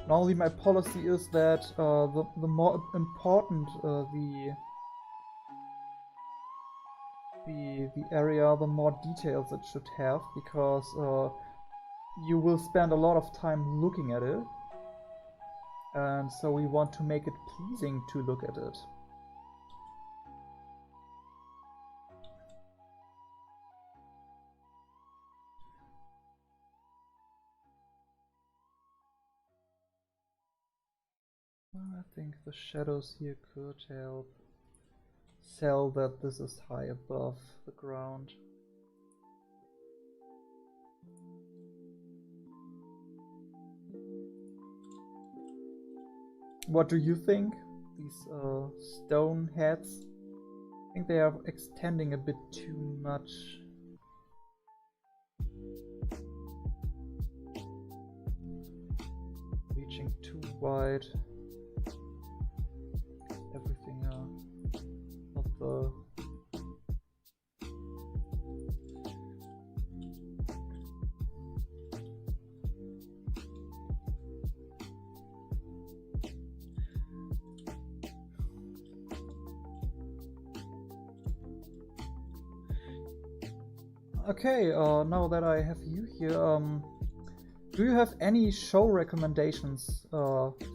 Normally my policy is that the more important the area, the more details it should have, because you will spend a lot of time looking at it. And so we want to make it pleasing to look at it. I think the shadows here could help sell that this is high above the ground. What do you think? These stone heads? I think they are extending a bit too much. Reaching too wide. Everything not the... Okay, now that I have you here, do you have any show recommendations?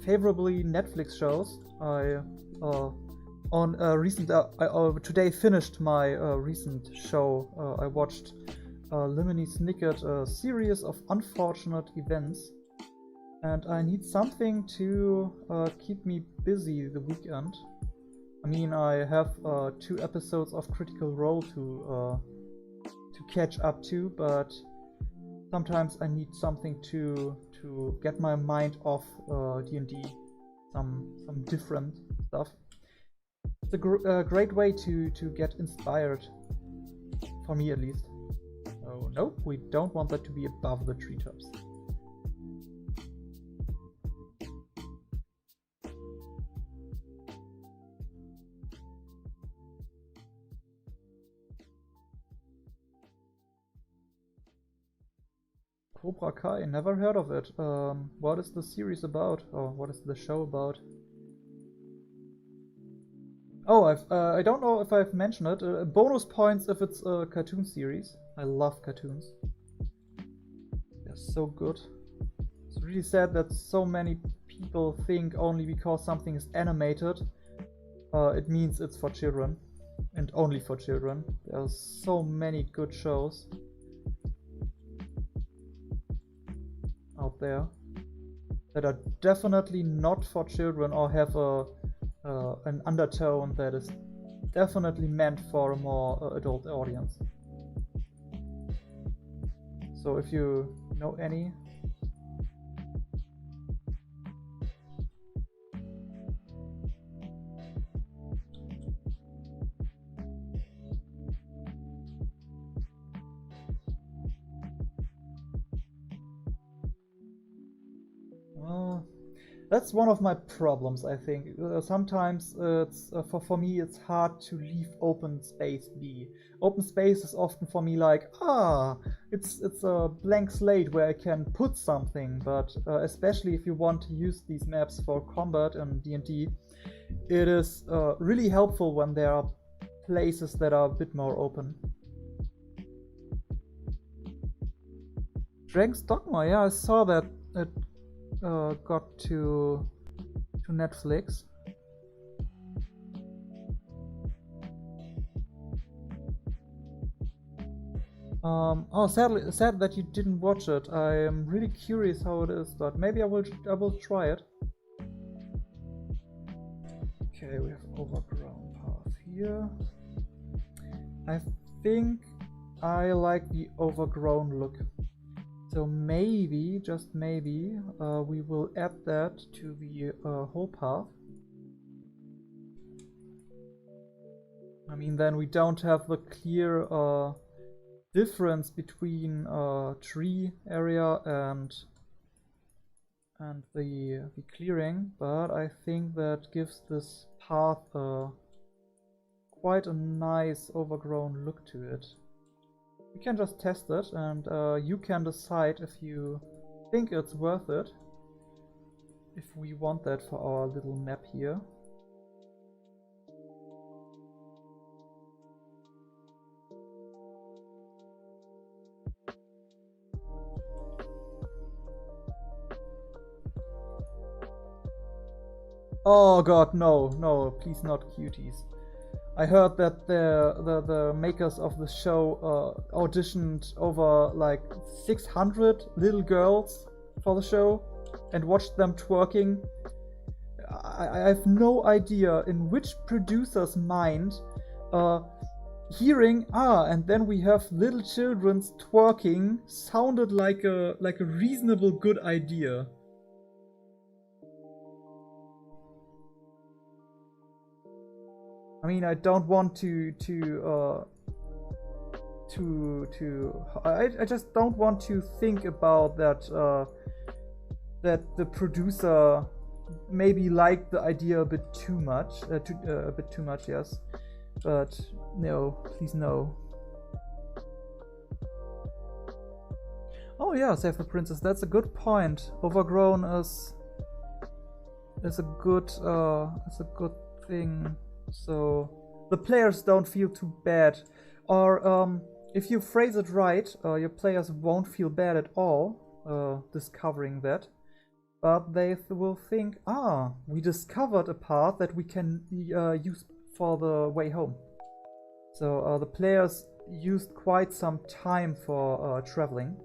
Favorably Netflix shows. I today finished my recent show. I watched Lemony Snicket, a series of unfortunate events, and I need something to keep me busy the weekend. I mean, I have 2 episodes of Critical Role to catch up to, but sometimes I need something to get my mind off D&D, some different stuff. It's a great way to get inspired, for me at least. Oh no, we don't want that to be above the treetops. Cobra Kai, never heard of it. What is the series about? Or what is the show about? Oh, I don't know if I've mentioned it. Bonus points if it's a cartoon series. I love cartoons. They're so good. It's really sad that so many people think only because something is animated, it means it's for children. And only for children. There are so many good shows out there that are definitely not for children or have an undertone that is definitely meant for a more adult audience. So if you know any, that's one of my problems, I think. Sometimes it's for me it's hard to leave open space be. Open space is often for me like, it's a blank slate where I can put something, but especially if you want to use these maps for combat and D&D, it is really helpful when there are places that are a bit more open. Dragon's Dogma, yeah, I saw that it got to Netflix. Sad that you didn't watch it. I am really curious how it is, but maybe I will try it. Okay, we have overgrown path here. I think I like the overgrown look. So maybe, just maybe, we will add that to the whole path. I mean, then we don't have the clear difference between tree area and the clearing, but I think that gives this path quite a nice overgrown look to it. We can just test it, and you can decide if you think it's worth it, if we want that for our little map here. Oh god, no, please not cuties. I heard that the makers of the show auditioned over like 600 little girls for the show and watched them twerking. I have no idea in which producer's mind hearing and then we have little children's twerking sounded like a reasonable good idea. I mean, I don't want I just don't want to think about that that the producer maybe liked the idea a bit too much, a bit too much, yes. But no, please no. Oh yeah, Save the Princess. That's a good point. Overgrown is a good thing. So the players don't feel too bad, or if you phrase it right, your players won't feel bad at all discovering that, but they will think, we discovered a path that we can use for the way home. So the players used quite some time for traveling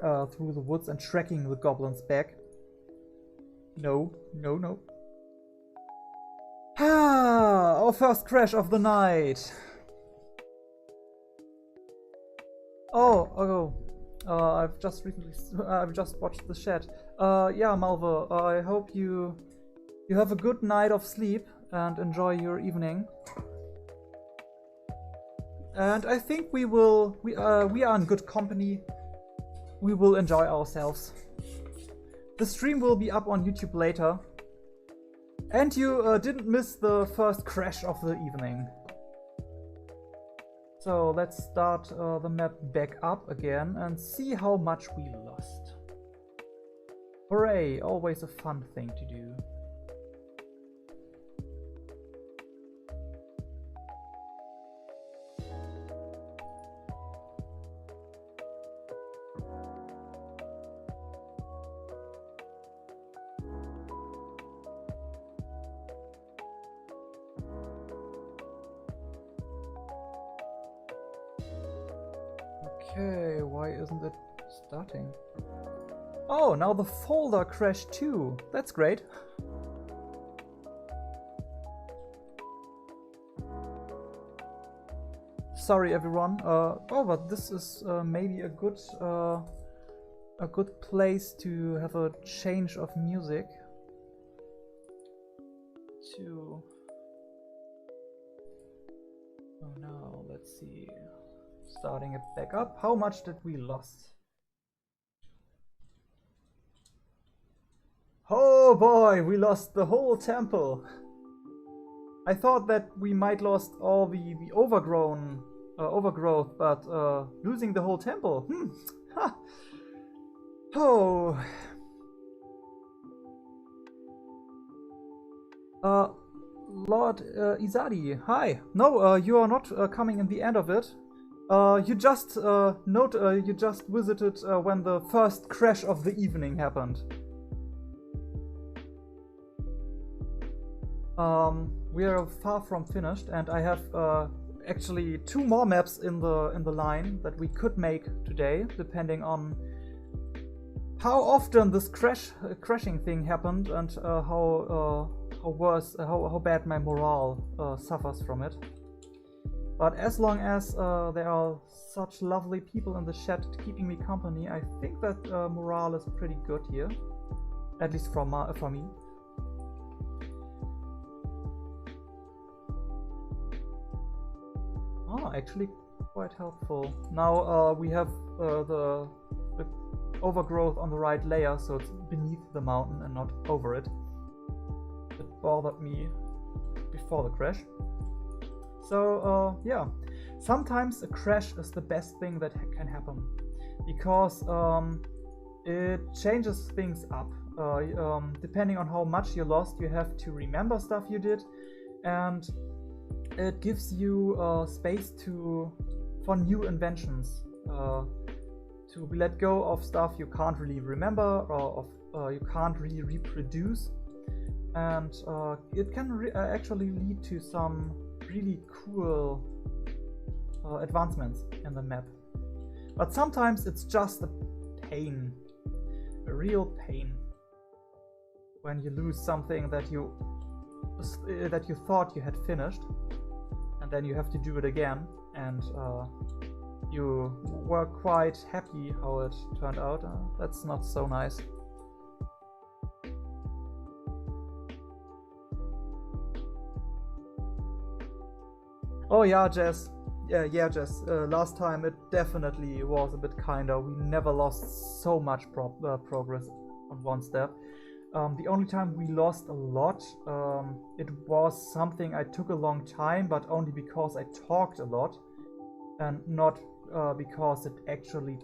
through the woods and tracking the goblins back. No. Our first crash of the night. I've just watched the chat. Yeah, Malvo, I hope you have a good night of sleep and enjoy your evening. And I think we are in good company. We will enjoy ourselves. The stream will be up on YouTube later. And you didn't miss the first crash of the evening. So let's start the map back up again and see how much we lost. Hooray, always a fun thing to do. Okay, why isn't it starting? Oh, now the folder crashed too. That's great. Sorry everyone. Oh, but this is maybe a good place to have a change of music. Oh no, let's see. Starting it back up. How much did we lost? Oh boy, we lost the whole temple. I thought that we might lost all the overgrowth, but losing the whole temple. Ha. Oh. Lord Izadi, hi. No, you are not coming in the end of it. You just visited when the first crash of the evening happened. We are far from finished, and I have actually 2 more maps in the line that we could make today, depending on how often this crashing thing happened and how bad my morale suffers from it. But as long as there are such lovely people in the chat keeping me company, I think that morale is pretty good here, at least for me. Oh, actually quite helpful. Now we have the overgrowth on the right layer, so it's beneath the mountain and not over it. It bothered me before the crash. So yeah, sometimes a crash is the best thing that can happen, because it changes things up. Depending on how much you lost, you have to remember stuff you did, and it gives you space for new inventions, to let go of stuff you can't really remember or you can't really reproduce, and it can actually lead to some really cool advancements in the map. But sometimes it's just a pain, a real pain, when you lose something that you thought you had finished, and then you have to do it again, and you were quite happy how it turned out. That's not so nice. Oh yeah, Jess. Yeah, Jess. Last time it definitely was a bit kinder. We never lost so much progress on one step. The only time we lost a lot, it was something I took a long time, but only because I talked a lot, and not because it actually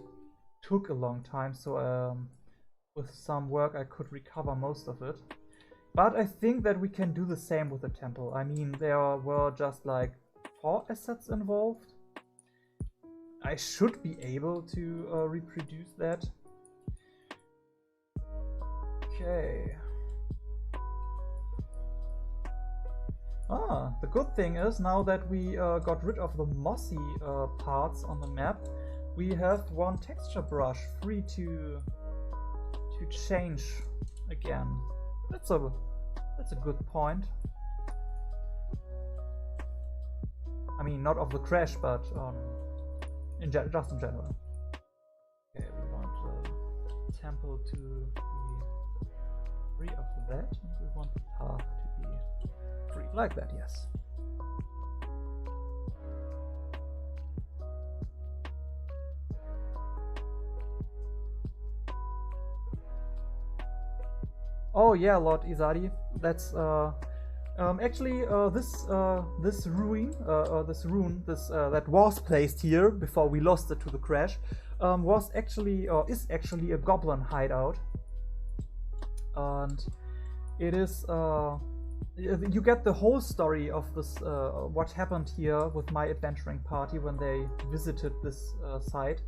took a long time. So with some work I could recover most of it. But I think that we can do the same with the temple. I mean, there were just like 4 assets involved. I should be able to reproduce that. Okay. The good thing is, now that we got rid of the mossy parts on the map, we have one texture brush free to change again. That's a good point. I mean, not of the crash, but just in general. Okay, we want the temple to be free of that, and we want the path to be free, like that, yes. Oh yeah, Lord Izadi, that's Actually, this rune that was placed here before we lost it to the crash, was actually is actually a goblin hideout, and it is. You get the whole story of this, what happened here with my adventuring party when they visited this site,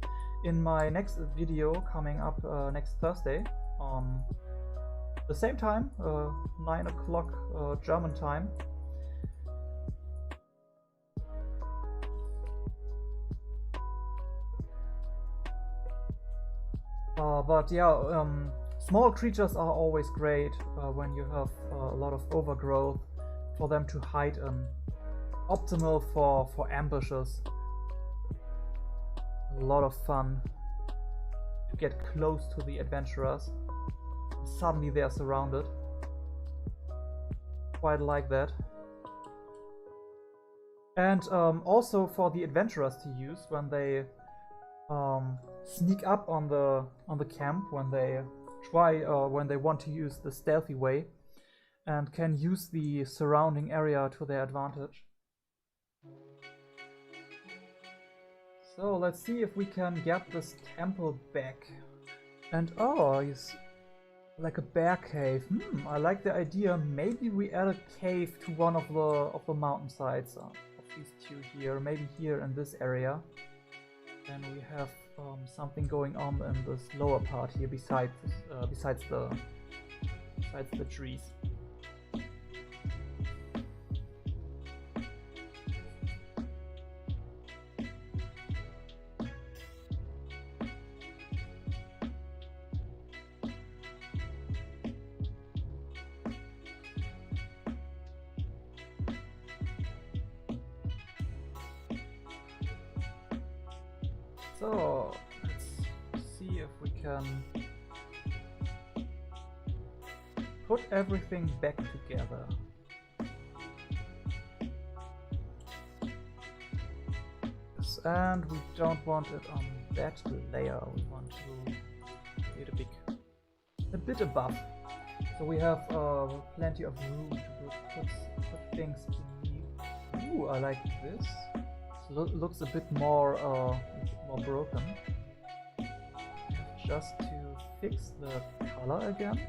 in my next video coming up next Thursday on the same time, 9 o'clock German time. But yeah, small creatures are always great when you have a lot of overgrowth, for them to hide in. Optimal for ambushes. A lot of fun to get close to the adventurers. Suddenly they're surrounded. Quite like that. And also for the adventurers to use when they sneak up on the camp, when they when they want to use the stealthy way, and can use the surrounding area to their advantage. So let's see if we can get this temple back. And oh, he's like a bear cave. I like the idea. Maybe we add a cave to one of the mountainsides of these two here. Maybe here in this area. Then we have something going on in this lower part here, besides the trees. So let's see if we can put everything back together. Yes, and we don't want it on that layer. We want to get a bit above. So we have plenty of room to put things beneath. Ooh, I like this. Looks a bit more broken. Just to fix the color again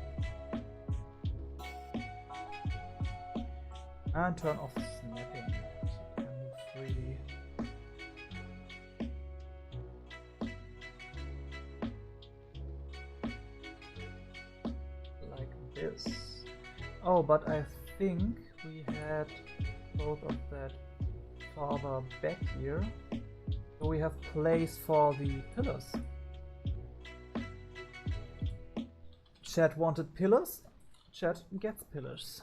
and turn off snapping so we can move freely. Like this. Oh, but I think we had both of that farther back here, so we have place for the pillars. Chat wanted pillars, chat gets pillars.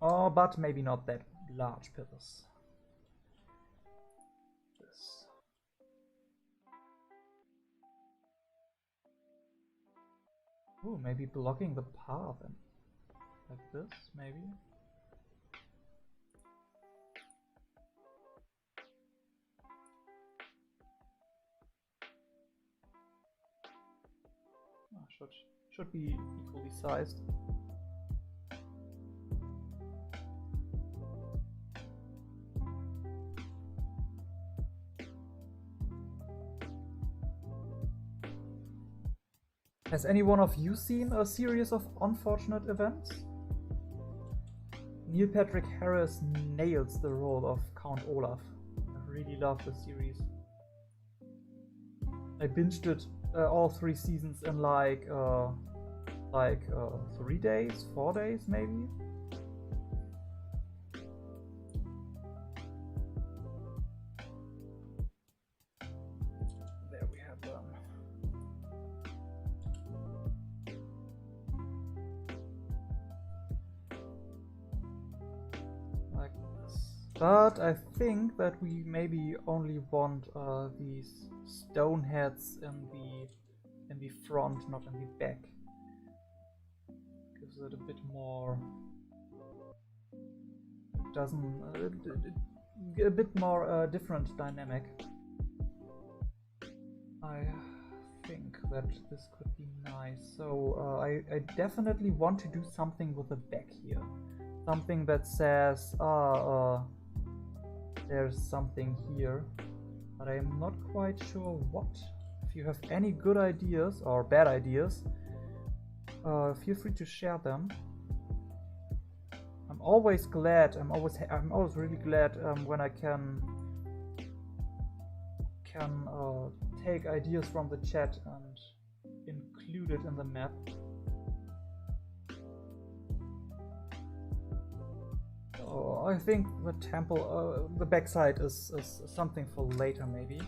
Oh, but maybe not that large pillars. This. Ooh, maybe blocking the path and like this, maybe. Should be equally sized. Has any one of you seen a series of unfortunate events? Neil Patrick Harris nails the role of Count Olaf. I really love the series. I binged it all 3 seasons in like 3 days, 4 days maybe. There we have them. Like this. But I think that we maybe only want these stone heads in the front, not in the back. Gives it a bit more. A bit more different dynamic. I think that this could be nice. So I definitely want to do something with the back here. Something that says, there's something here, but I'm not quite sure what. If you have any good ideas or bad ideas, feel free to share them. I'm always really glad when I can take ideas from the chat and include it in the map. Oh, I think the temple, the backside is something for later maybe.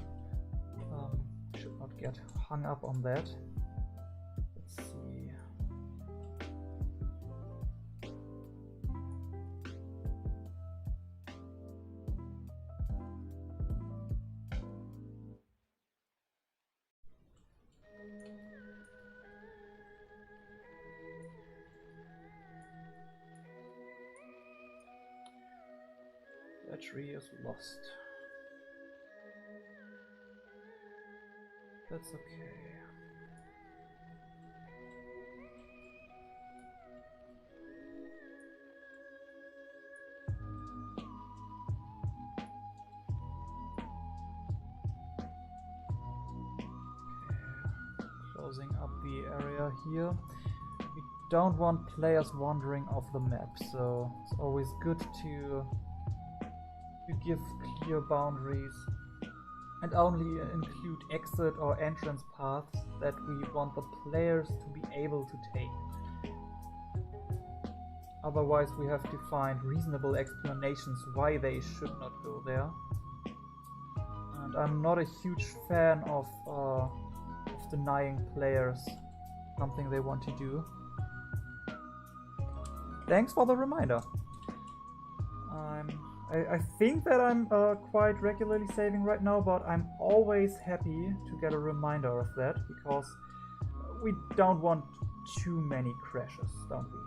Should not get hung up on that. Let's see. That tree is lost. That's okay. Closing up the area here. We don't want players wandering off the map, so it's always good to give clear boundaries and only include exit or entrance paths that we want the players to be able to take. Otherwise we have to find reasonable explanations why they should not go there. And I'm not a huge fan of denying players something they want to do. Thanks for the reminder. I think that I'm quite regularly saving right now, but I'm always happy to get a reminder of that, because we don't want too many crashes, don't we?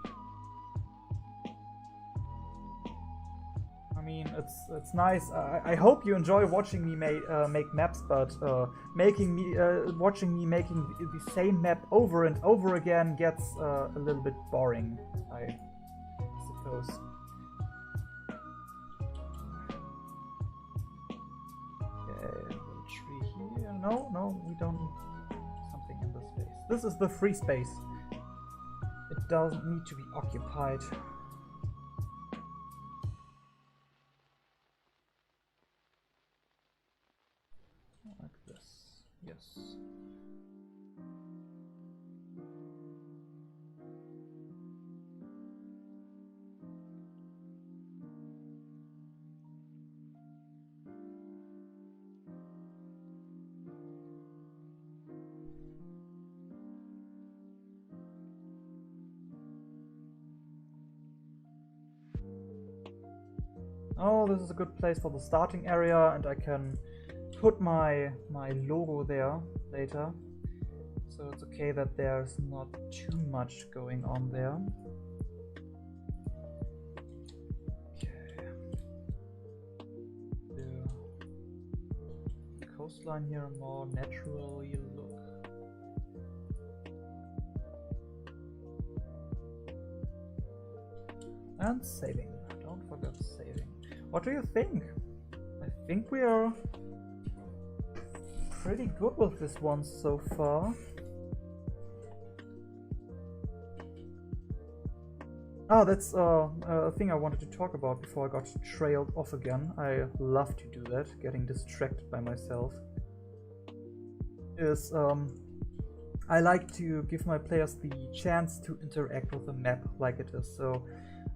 I mean, it's nice. I hope you enjoy watching me make maps, but watching me making the same map over and over again gets a little bit boring, I suppose. No, we don't need something in this space. This is the free space. It doesn't need to be occupied. Like this, yes. Oh, this is a good place for the starting area, and I can put my logo there later. So it's okay that there's not too much going on there. Okay. The coastline here more naturally look. And saving. Don't forget saving. What do you think? I think we are pretty good with this one so far. Ah, that's a thing I wanted to talk about before I got trailed off again. I love to do that, getting distracted by myself. I like to give my players the chance to interact with the map like it is. So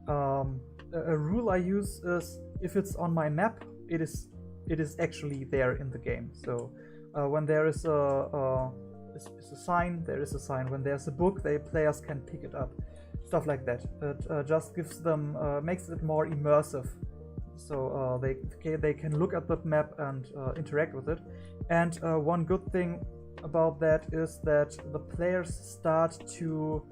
a rule I use is, if it's on my map, it is actually there in the game. So when there is a sign, there is a sign. When there's a book, the players can pick it up. Stuff like that. It just gives them, makes it more immersive. So they can look at the map and interact with it. And one good thing about that is that the players start to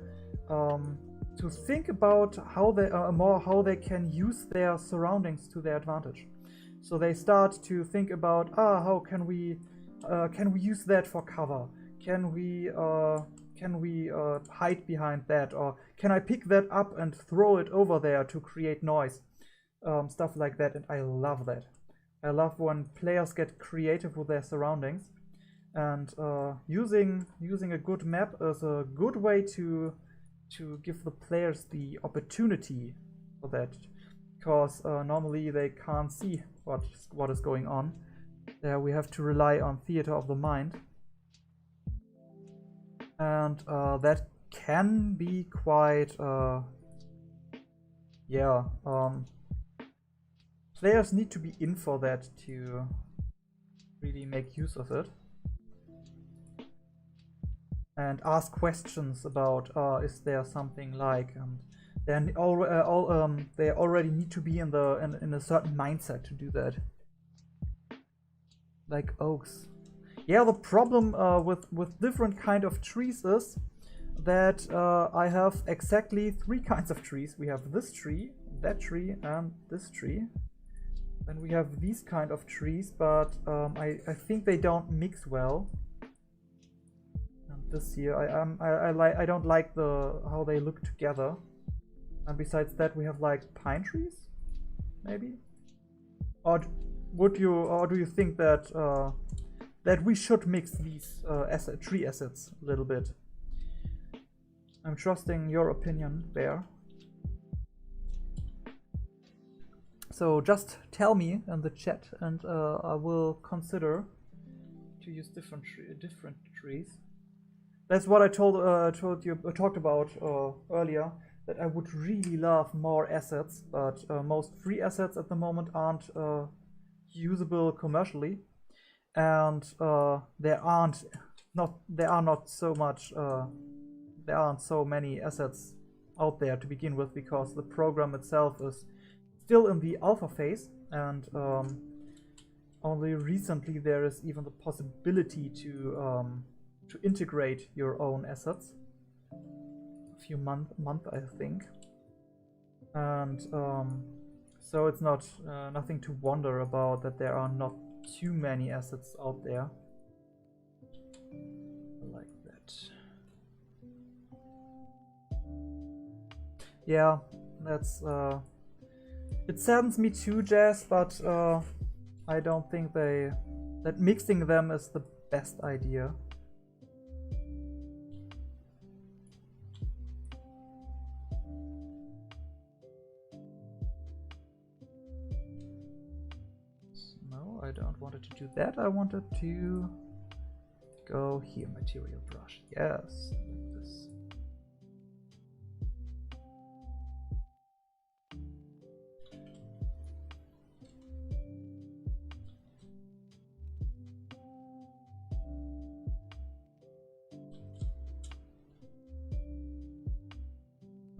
think about how they can use their surroundings to their advantage. So they start to think about, how can we use that for cover? can we hide behind that, or can I pick that up and throw it over there to create noise, stuff like that. And I love that. I love when players get creative with their surroundings, and using a good map is a good way to give the players the opportunity for that, because normally they can't see what is going on. There we have to rely on theater of the mind, and that can be quite players need to be in for that to really make use of it and ask questions about is there something like, and then they already need to be in a certain mindset to do that, like oaks. Yeah, the problem with different kind of trees is that I have exactly 3 kinds of trees. We have this tree, that tree, and this tree. Then we have these kind of trees, but I think they don't mix well. And this here, I don't like how they look together. And besides that, we have like pine trees, maybe. Or do you think that that we should mix these tree assets a little bit? I'm trusting your opinion there. So just tell me in the chat, and I will consider to use different trees. That's what I talked about earlier. That I would really love more assets, but most free assets at the moment aren't usable commercially, and there aren't so many assets out there to begin with, because the program itself is still in the alpha phase, and only recently there is even the possibility to integrate your own assets. A few month I think, and so it's not nothing to wonder about that there are not too many assets out there like that. Yeah, that's it saddens me too, Jazz, but I don't think that mixing them is the best idea. No, I don't want it to do that. I wanted to go here, material brush. Yes, like this.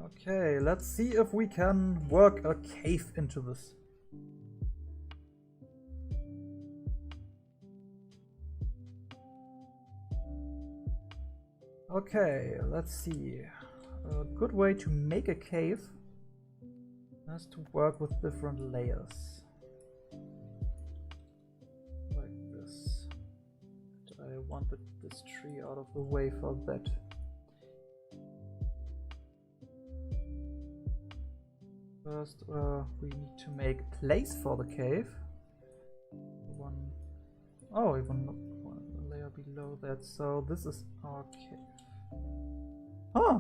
Okay, let's see if we can work a cave into this. Okay, let's see. A good way to make a cave is to work with different layers. Like this. I wanted this tree out of the way for that. First, we need to make place for the cave. Even one layer below that. So this is our cave. Huh!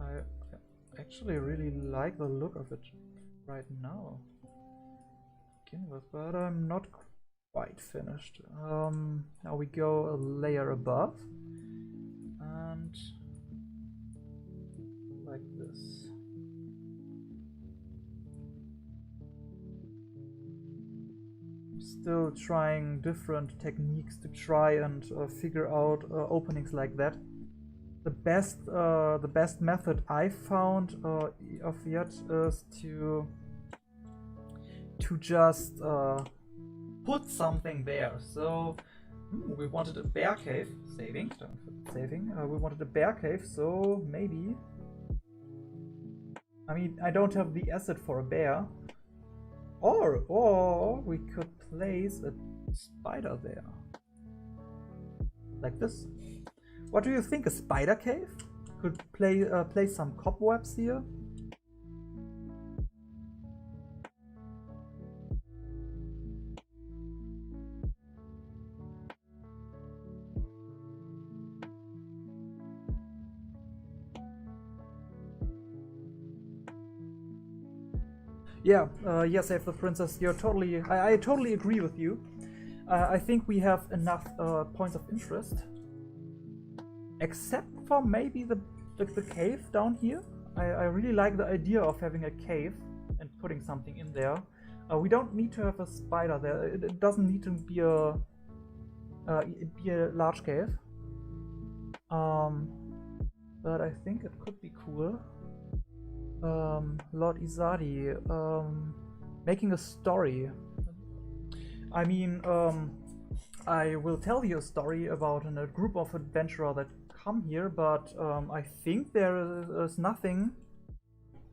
I actually really like the look of it right now, to begin with, but I'm not quite finished. Now we go a layer above, and like this. Still trying different techniques to try and figure out openings like that. The best method I found of yet is to just put something there. So we wanted a bear cave. Saving. We wanted a bear cave, so maybe. I mean, I don't have the asset for a bear. Or we could place a spider there. like this. What do you think? A spider cave? Could place some cobwebs here. Yeah, yes, Save the Princess, you're totally... I totally agree with you. I think we have enough points of interest. Except for maybe the cave down here. I really like the idea of having a cave and putting something in there. We don't need to have a spider there. It doesn't need to be a large cave. But I think it could be cool. Lord Izadi, making a story. I mean, I will tell you a story about a group of adventurers that come here, but I think there is nothing,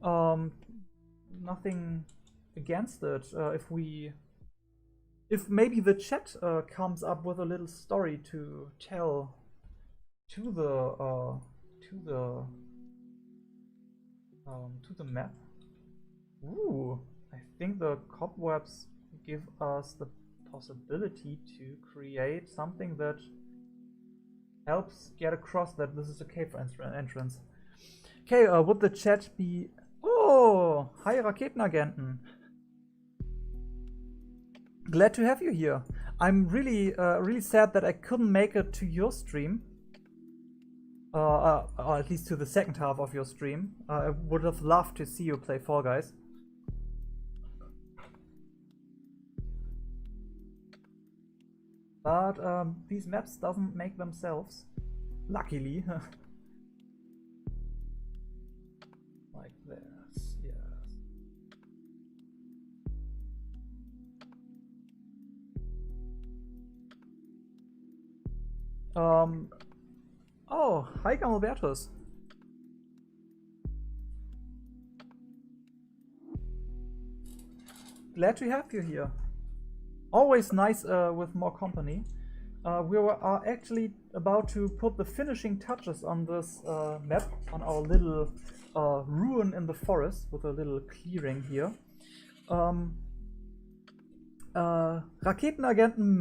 nothing against it. If maybe the chat comes up with a little story to tell to the map. Ooh, I think the cobwebs give us the possibility to create something that helps get across that this is a cave entrance. Okay, would the chat be... Oh, hi Raketenagenten. Glad to have you here. I'm really, really sad that I couldn't make it to your stream. Or at least to the second half of your stream. I would have loved to see you play Fall Guys. But these maps doesn't make themselves. Luckily. Like this, yes. Oh, hi Gamalbertus. Glad to have you here. Always nice with more company. We are actually about to put the finishing touches on this map, on our little ruin in the forest with a little clearing here. Raketenagenten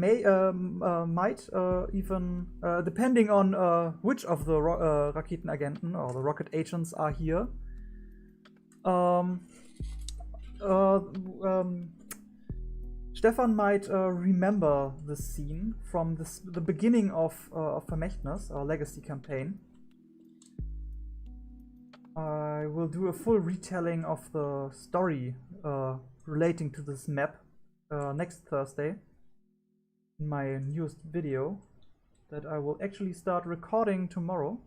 might even, depending on which of the Raketenagenten or the rocket agents are here. Stefan might remember this scene from the beginning of Vermächtnis, our legacy campaign. I will do a full retelling of the story relating to this map next Thursday in my newest video that I will actually start recording tomorrow.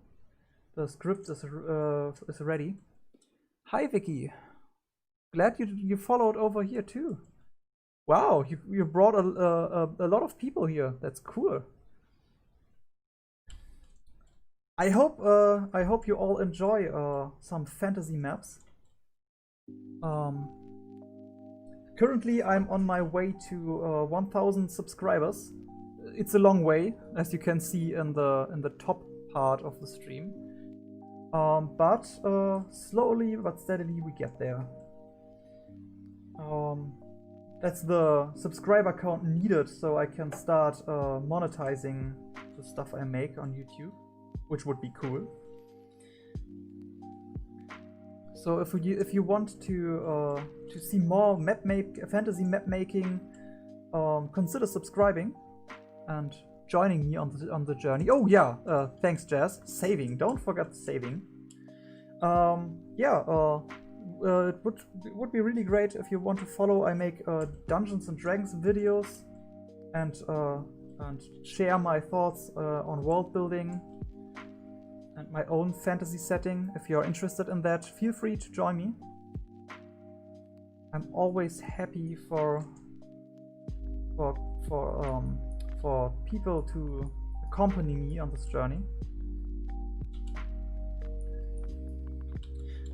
The script is ready. Hi Vicky, glad you followed over here too. Wow, you brought a lot of people here. That's cool. I hope you all enjoy some fantasy maps. Currently, I'm on my way to 1,000 subscribers. It's a long way, as you can see in the top part of the stream. But slowly but steadily we get there. That's the subscriber count needed so I can start monetizing the stuff I make on YouTube, which would be cool. So if you want to see more fantasy map making, consider subscribing and joining me on the journey. Oh yeah, thanks Jazz. Saving, don't forget saving. It would be really great if you want to follow. I make Dungeons and Dragons videos and share my thoughts on world building and my own fantasy setting. If you're interested in that, feel free to join me. I'm always happy for people to accompany me on this journey.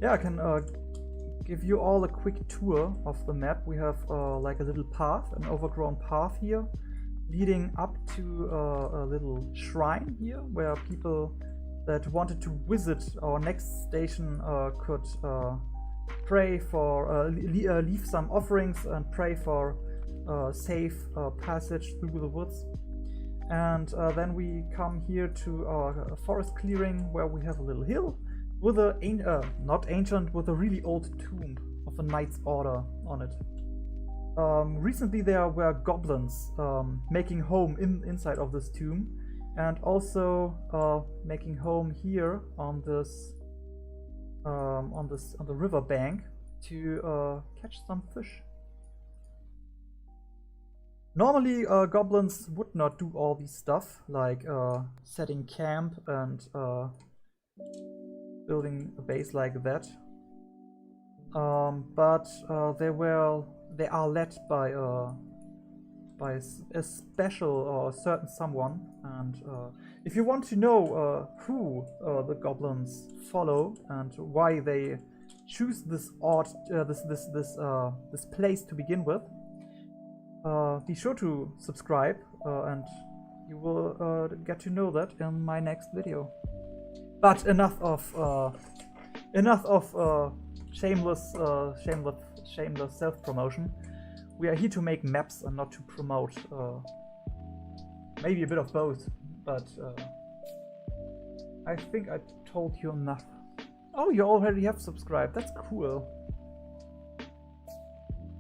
Yeah, I can give you all a quick tour of the map. We have like a little path, an overgrown path here leading up to a little shrine here where people that wanted to visit our next station could pray for, leave some offerings and pray for safe passage through the woods. And then we come here to our forest clearing where we have a little hill with a, not ancient, with a really old tomb of a knight's order on it. Recently there were goblins making home inside of this tomb, and also making home here on this on the river bank to catch some fish. Normally goblins would not do all this stuff, like setting camp and building a base like that. But they are led by a special or certain someone, and if you want to know who the goblins follow and why they choose this this place to begin with, be sure to subscribe and you will get to know that in my next video. But enough of shameless self-promotion. We are here to make maps and not to promote. Maybe a bit of both, but I think I told you enough. Oh, you already have subscribed. That's cool.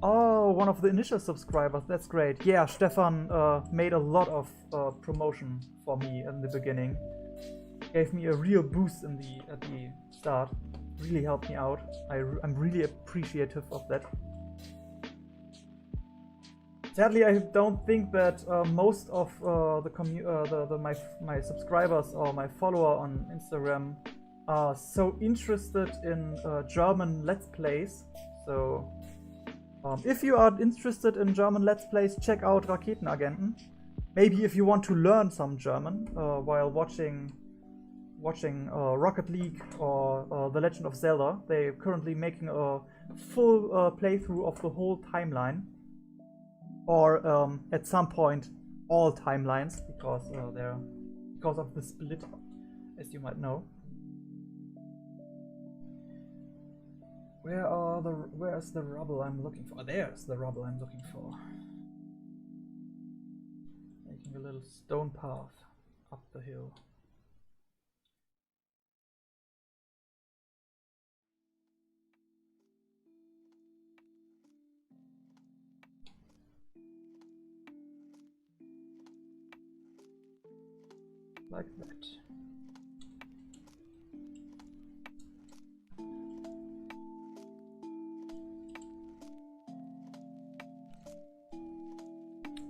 Oh, one of the initial subscribers. That's great. Yeah, Stefan made a lot of promotion for me in the beginning. Gave me a real boost at the start. Really helped me out. I'm really appreciative of that. Sadly, I don't think that most of my subscribers or my follower on Instagram are so interested in German Let's Plays. So, if you are interested in German Let's Plays, check out Raketenagenten. Maybe if you want to learn some German while watching Rocket League or The Legend of Zelda. They're currently making a full playthrough of the whole timeline, or at some point all timelines, because of the split, as you might know. Where's the rubble I'm looking for? There's the rubble I'm looking for. Making a little stone path up the hill. Like that.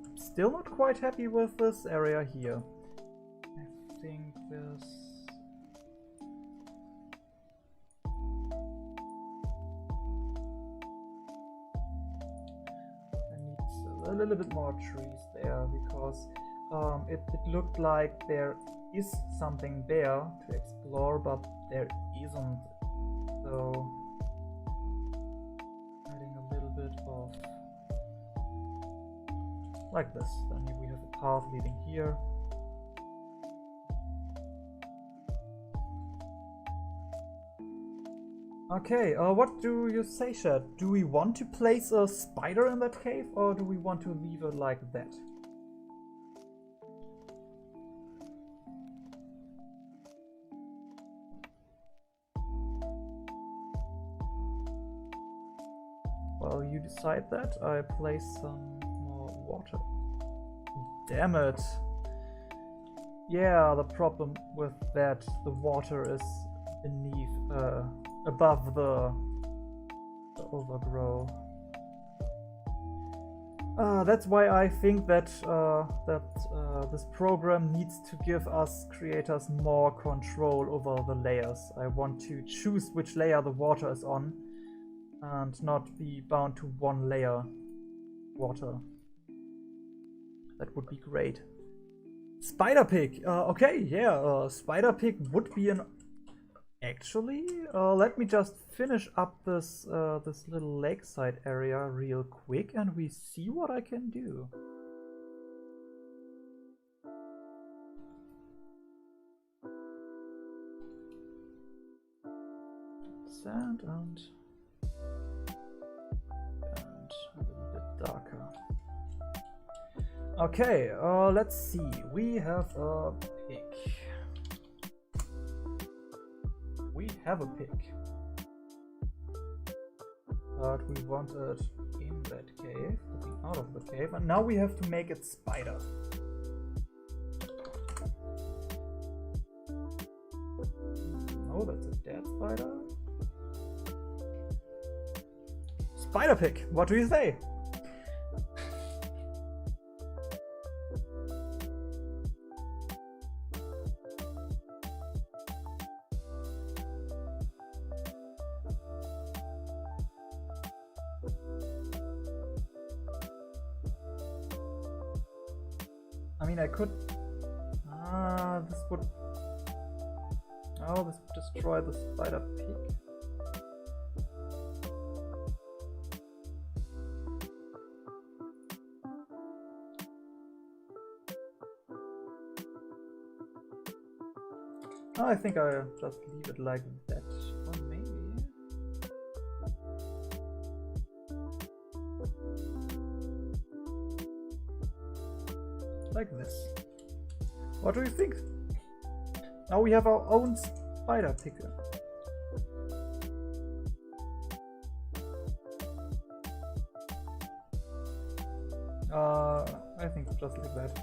I'm still not quite happy with this area here. I think this... I need a little bit more trees there, because it looked like there is something there to explore, but there isn't. So adding a little bit of like this. Then we have a path leading here. Okay, what do you say, chat? Do we want to place a spider in that cave, or do we want to leave it like that? Well, you decide that. I place some more water. Damn it. Yeah, the problem with that, the water is beneath, above the overgrow. That's why I think that this program needs to give us creators more control over the layers. I want to choose which layer the water is on, and not be bound to one layer water. That would be great. Spider pig. Okay, yeah, spider pig would be an... Actually, let me just finish up this this little lakeside area real quick, and we see what I can do. sand and a little bit darker. Okay, let's see. We have a pig. We have a pig. But we want it in that cave, looking out of the cave, and now we have to make it spider. Oh, that's a dead spider. Spider pig, what do you say? I mean, I could... this would... Oh, this would destroy the spider pig. I think I'll just leave it like that. Or maybe... like this. What do you think? Now we have our own spider picker. I think just like that.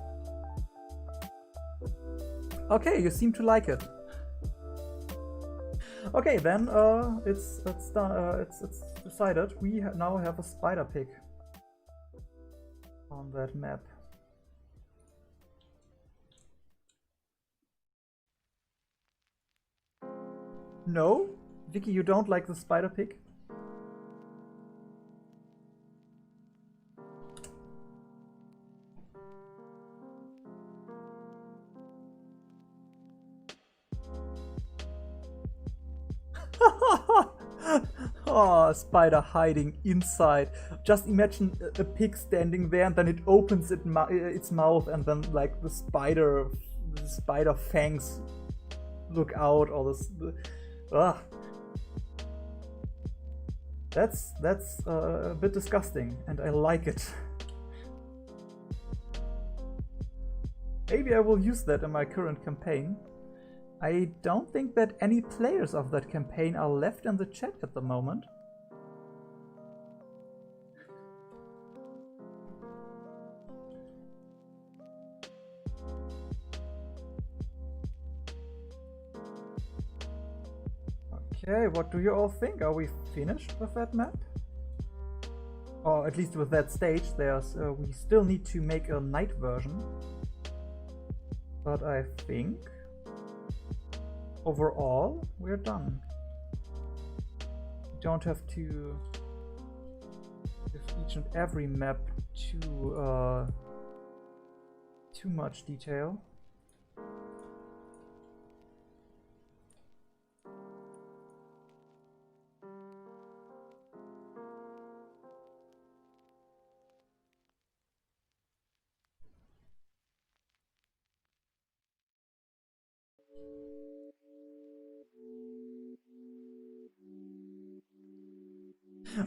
Okay, you seem to like it. Okay, then it's decided. We now have a spider pig on that map. No? Vicky, you don't like the spider pig? Oh, spider hiding inside. Just imagine a pig standing there and then it opens its mouth and then like the spider fangs look out, or this... That's a bit disgusting, and I like it. Maybe I will use that in my current campaign. I don't think that any players of that campaign are left in the chat at the moment. Okay, what do you all think? Are we finished with that map? Or at least with that stage. We still need to make a night version. But I think overall we're done. We don't have to give each and every map too much detail.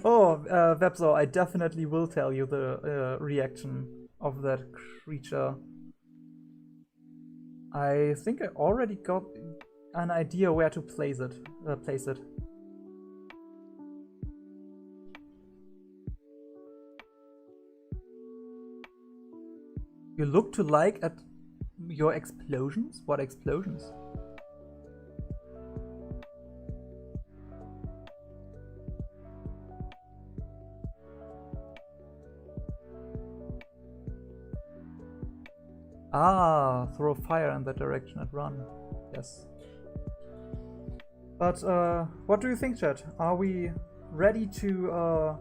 Oh, Webzo, I definitely will tell you the reaction of that creature. I think I already got an idea where to place it. You look to like at your explosions? What explosions? Ah, throw fire in that direction and run. Yes. But what do you think, chat? Are we ready to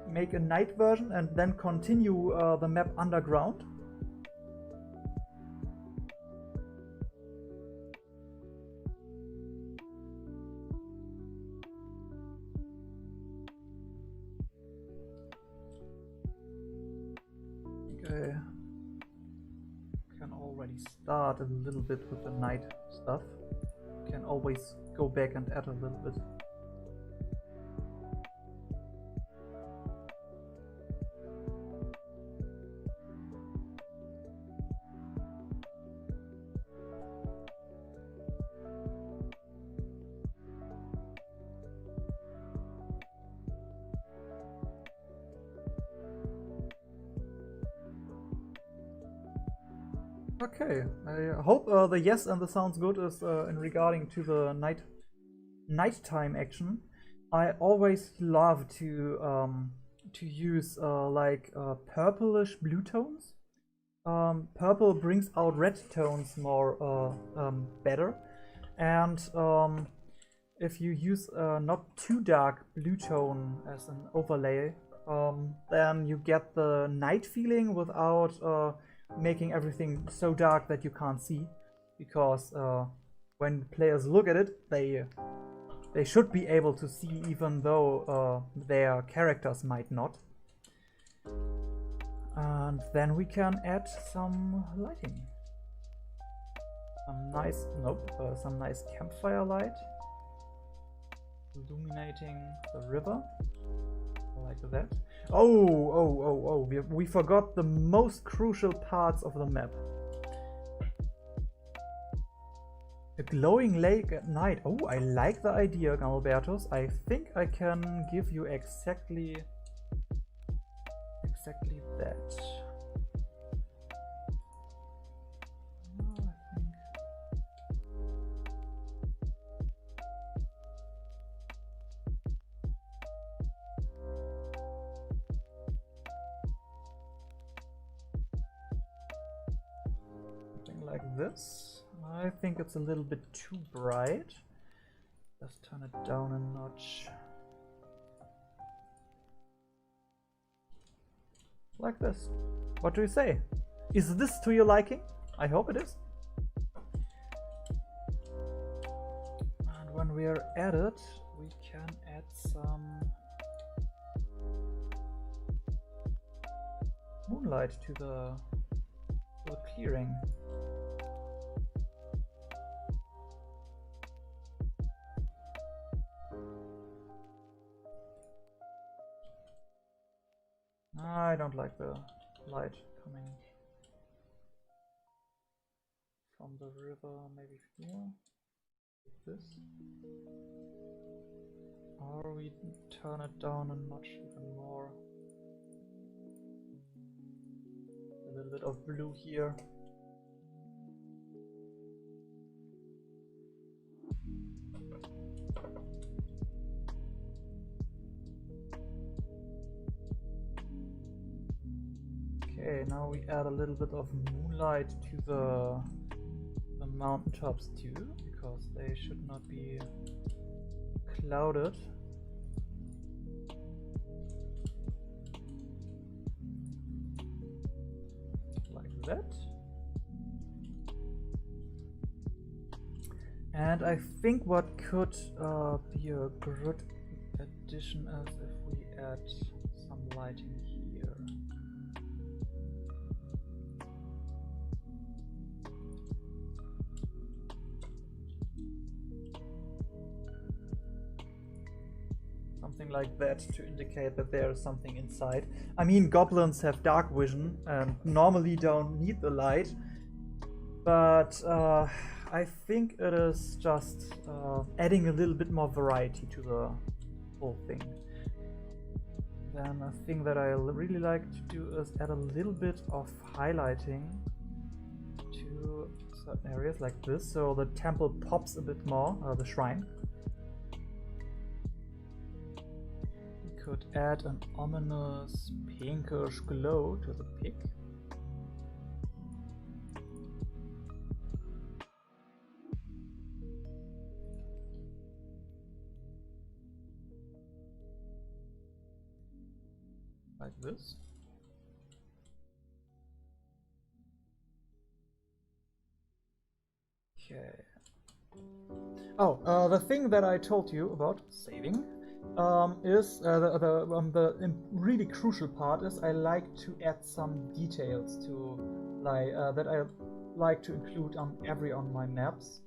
make a night version and then continue the map underground? Okay. Can already start a little bit with the night stuff. Can always go back and add a little bit. Okay, I hope the yes and the sounds good is in regarding to the nighttime action. I always love to use purplish blue tones. Purple brings out red tones more better, and if you use not too dark blue tone as an overlay, then you get the night feeling without making everything so dark that you can't see, because when players look at it, they should be able to see, even though their characters might not. And then we can add some lighting. Some nice campfire light, illuminating the river, like that. Oh! We forgot the most crucial parts of the map. A glowing lake at night. Oh, I like the idea, Albertus. I think I can give you exactly that. Something like this. I think it's a little bit too bright. Just turn it down a notch. Like this. What do you say? Is this to your liking? I hope it is. And when we are at it, we can add some moonlight to the clearing. I don't like the light coming from the river, maybe here, like this. Or we turn it down a notch even more. A little bit of blue here. Okay, now we add a little bit of moonlight to the mountaintops too, because they should not be clouded. Like that. And I think what could be a good addition is if we add some lighting here. Something like that to indicate that there is something inside. I mean, goblins have dark vision and normally don't need the light, but I think it is just adding a little bit more variety to the whole thing. Then a thing that I really like to do is add a little bit of highlighting to certain areas like this, so the temple pops a bit more, the shrine. Could add an ominous pinkish glow to the pick. Like this. Okay. Oh, the thing that I told you about saving is the really crucial part is I like to add some details to that I like to include on my maps.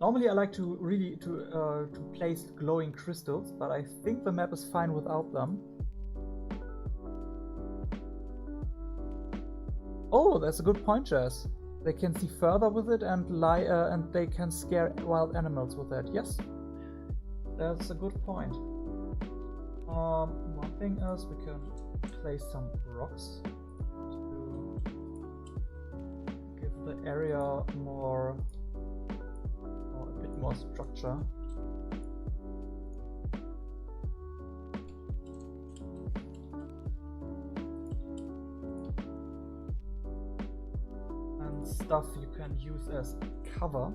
Normally I like to really to place glowing crystals, but I think the map is fine without them. Oh, that's a good point, Jess. They can see further with it and they can scare wild animals with that. Yes. That's a good point. One thing is we can place some rocks to area more, or a bit more structure. And stuff you can use as cover.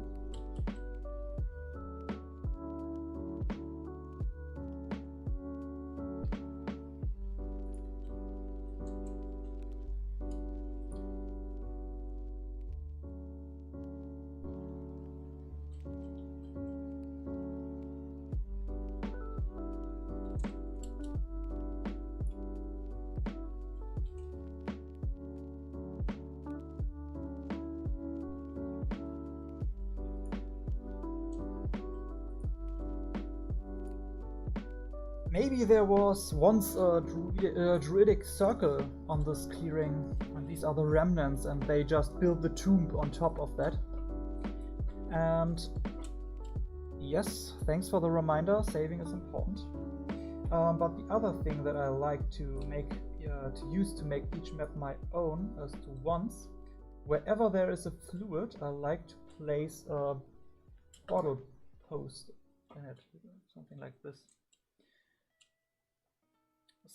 Maybe there was once a druidic circle on this clearing, and these are the remnants, and they just built the tomb on top of that. And yes, thanks for the reminder, saving is important. But the other thing that I like to use to make each map my own is to once, wherever there is a fluid, I like to place a bottle post in it, something like this.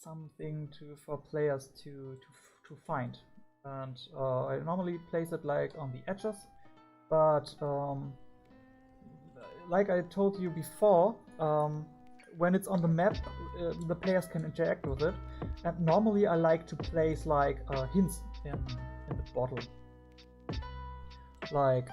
Something for players to find, and I normally place it like on the edges, but like I told you before, when it's on the map, the players can interact with it, and normally I like to place like hints in the bottle, like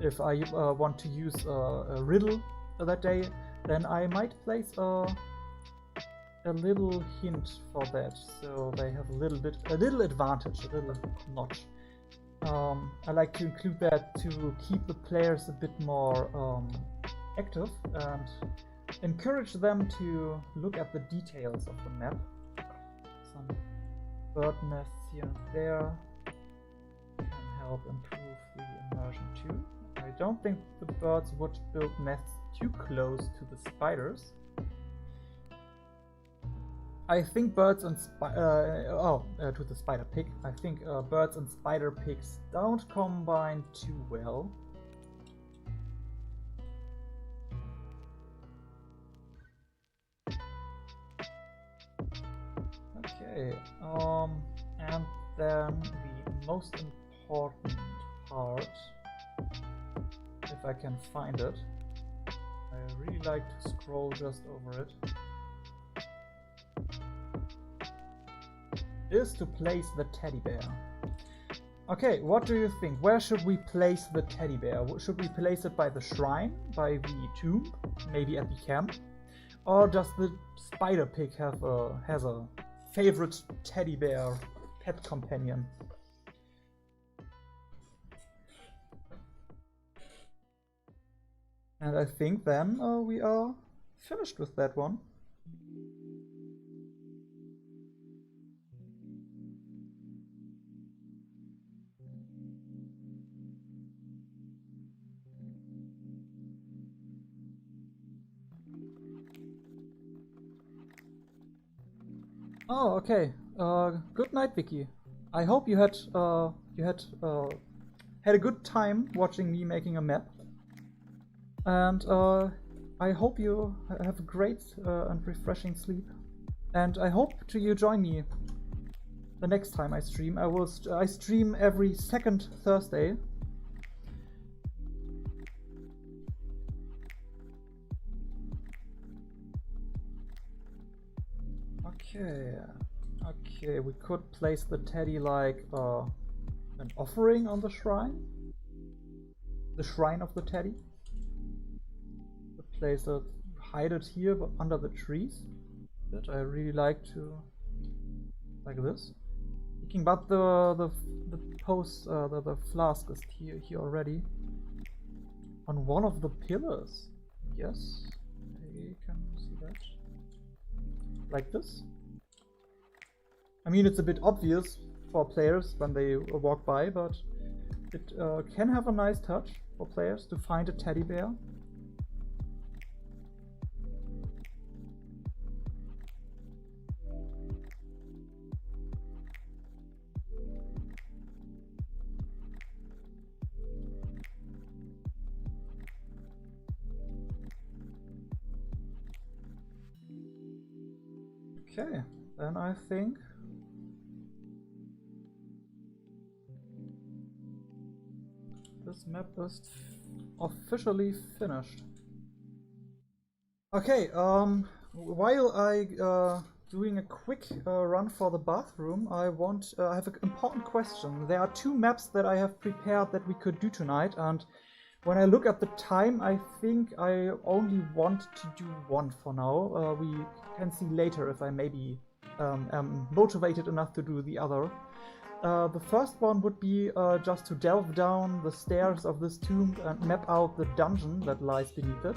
if I want to use a riddle that day, then I might place a little hint for that, so they have a little advantage, a little notch. I like to include that to keep the players a bit more active and encourage them to look at the details of the map. Some bird nests here and there can help improve the immersion too. I don't think the birds would build nests too close to the spiders. I think birds and to the spider pig. I think birds and spider pigs don't combine too well. Okay, and then the most important part, if I can find it. I really like to scroll just over it. Is to place the teddy bear. Okay, what do you think? Where should we place the teddy bear? Should we place it by the shrine, by the tomb, maybe at the camp? Or does the spider pig has a favorite teddy bear pet companion? And I think then we are finished with that one. Oh, okay. Good night, Vicky. I hope you had a good time watching me making a map, and I hope you have a great and refreshing sleep. And I hope you join me the next time I stream. I stream every second Thursday. Okay, we could place the teddy like an offering on the shrine. The shrine of the teddy. Place it, hide it here under the trees. That I really like to, like this. But the post, the flask is here already. On one of the pillars. Yes, you can see that. Like this. I mean, it's a bit obvious for players when they walk by, but it can have a nice touch for players to find a teddy bear. Okay, then I think this map is officially finished. Okay, while I doing a quick run for the bathroom, I have an important question. There are two maps that I have prepared that we could do tonight, and when I look at the time, I think I only want to do one for now. We can see later if I maybe am motivated enough to do the other. The first one would be just to delve down the stairs of this tomb and map out the dungeon that lies beneath it.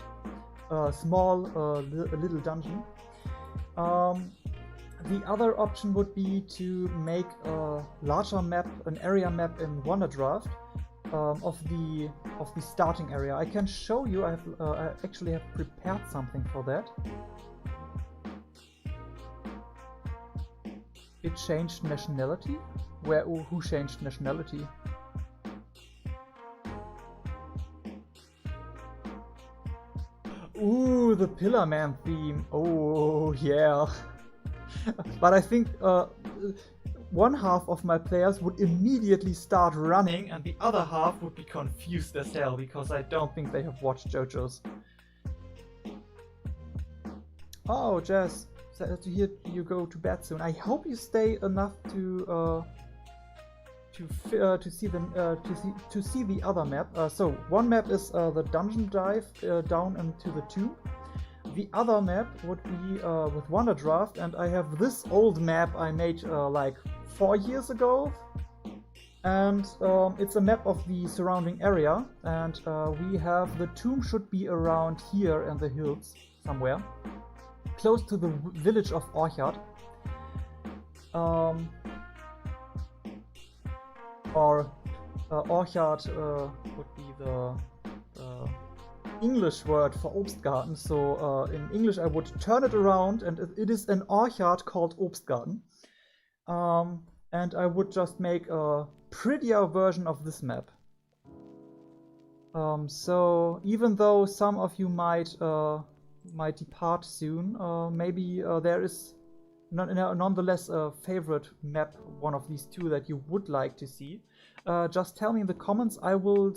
A small little dungeon. The other option would be to make a larger map, an area map in Dungeondraft of the starting area. I can show you. I actually have prepared something for that. It changed nationality. Who changed nationality? Ooh, the Pillar Man theme. Oh yeah. But I think one half of my players would immediately start running and the other half would be confused as hell because I don't think they have watched JoJo's. Oh, Jess, here you go to bed soon. I hope you stay enough to see the other map. So one map is the dungeon dive down into the tomb. The other map would be with Dungeondraft, and I have this old map I made like 4 years ago, and it's a map of the surrounding area, and we have the tomb should be around here in the hills somewhere, close to the village of Orchard. Orchard would be the English word for Obstgarten, so in English I would turn it around and it is an orchard called Obstgarten. And I would just make a prettier version of this map. So even though some of you might depart soon, maybe there is nonetheless a favorite map, one of these two that you would like to see. Just tell me in the comments. I will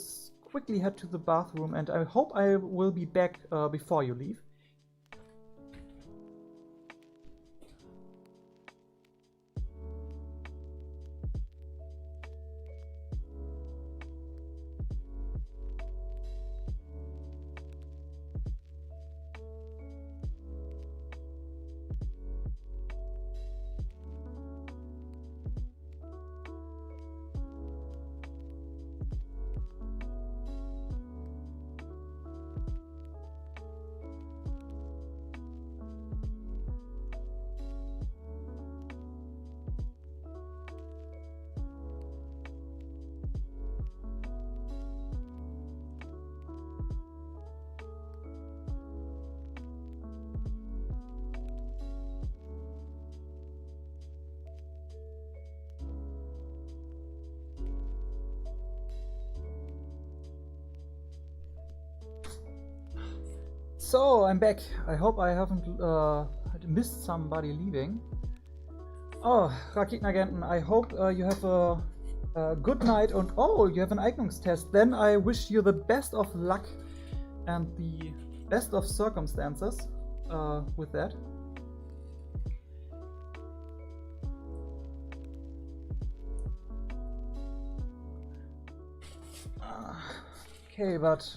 quickly head to the bathroom and I hope I will be back before you leave. So, I'm back. I hope I haven't missed somebody leaving. Oh, Raketenagenten, I hope you have a good night and oh, you have an Eignungstest. Then I wish you the best of luck and the best of circumstances with that. Okay, but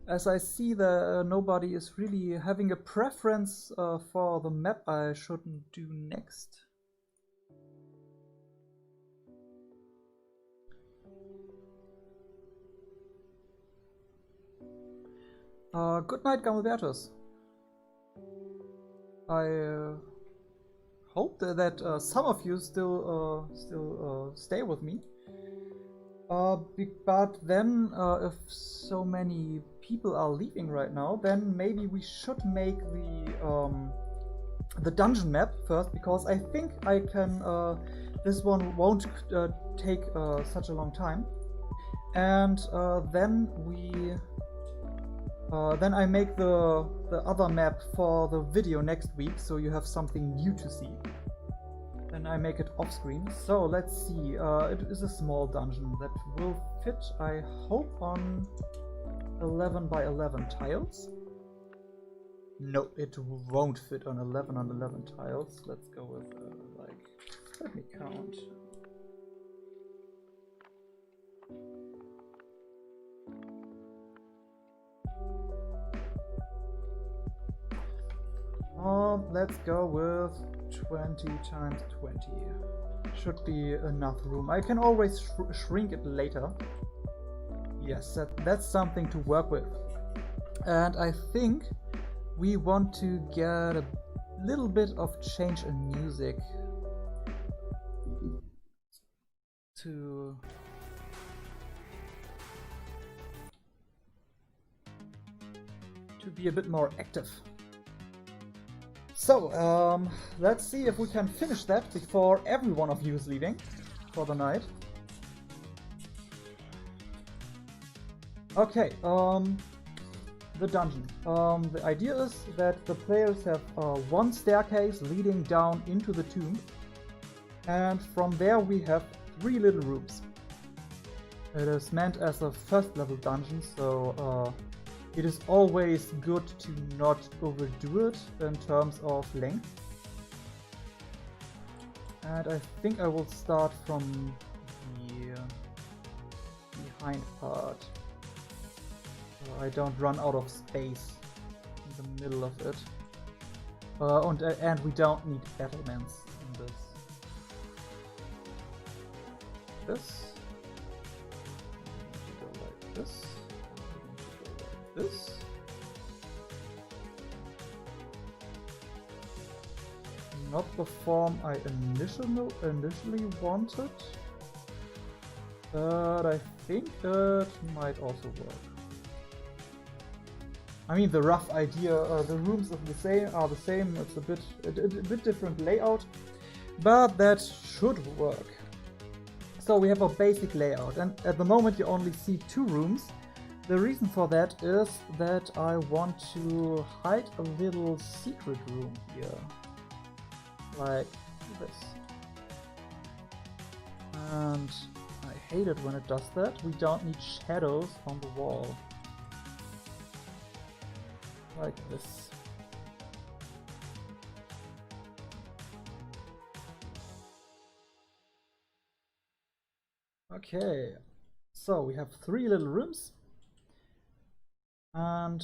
as I see that nobody is really having a preference for the map I shouldn't do next. Good night, Gamelbertus. I hope that some of you still stay with me. But then, if so many people are leaving right now, then maybe we should make the dungeon map first, because I think I can. This one won't take such a long time, and then we Then I make the other map for the video next week, so you have something new to see. Then I make it off screen. So let's see, it is a small dungeon that will fit, I hope, on 11 by 11 tiles. No, it won't fit on 11 on 11 tiles. Let's go with, like, let me count. Let's go with 20 times 20. Should be enough room. I can always shrink it later. Yes, that's something to work with. And I think we want to get a little bit of change in music to be a bit more active. So, let's see if we can finish that before every one of you is leaving for the night. Okay, the dungeon. The idea is that the players have one staircase leading down into the tomb, and from there we have 3 little rooms. It is meant as a first level dungeon, so it is always good to not overdo it in terms of length. And I think I will start from the behind part, so I don't run out of space in the middle of it. And we don't need battlements in this. This. Go like this. This. Not the form I initially wanted, but I think it might also work. I mean, the rough idea, the rooms are the same. It's a bit different layout, but that should work. So we have a basic layout, and at the moment you only see 2 rooms. The reason for that is that I want to hide a little secret room here, like this. And I hate it when it does that. We don't need shadows on the wall. Like this. Okay, so we have 3 little rooms. And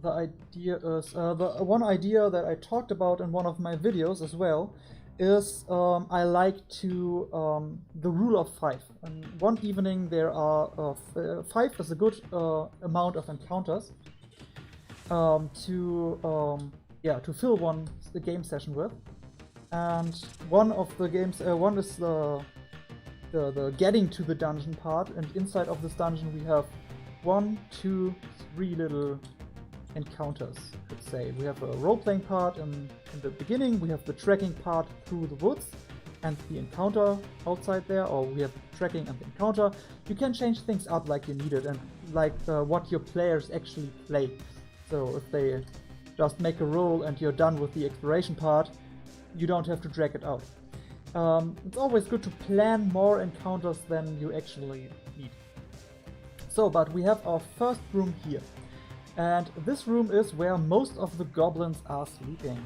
the idea is, the one idea that I talked about in one of my videos as well is I like to, the rule of 5. And one evening there are, 5 is a good amount of encounters to fill the game session with. And one of the games, one is the getting to the dungeon part, and inside of this dungeon we have 1, 2, 3 little encounters, let's say. We have a role-playing part in the beginning, we have the trekking part through the woods, and the encounter outside there, or we have trekking and the encounter. You can change things up like you need it, and like what your players actually play. So if they just make a roll and you're done with the exploration part, you don't have to drag it out. It's always good to plan more encounters than you actually need. So, but we have our first room here. And this room is where most of the goblins are sleeping.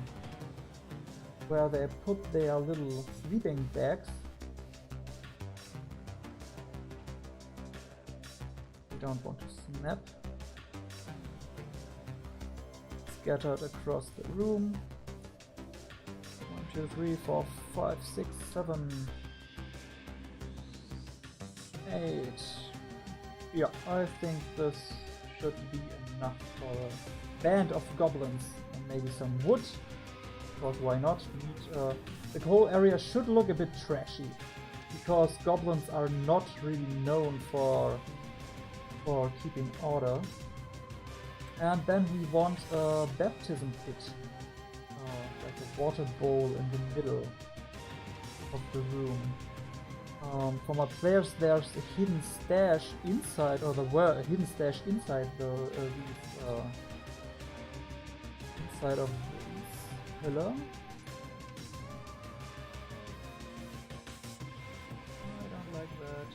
Where they put their little sleeping bags. We don't want to snap. Scattered across the room. 1, 2, 3, 4, 5, 6, 7, 8. Yeah, I think this should be enough for a band of goblins, and maybe some wood, because why not? The whole area should look a bit trashy, because goblins are not really known for keeping order. And then we want a baptism pit, like a water bowl in the middle of the room. For my players, there's a hidden stash inside, or there were a hidden stash inside the inside of this pillar. I don't like that.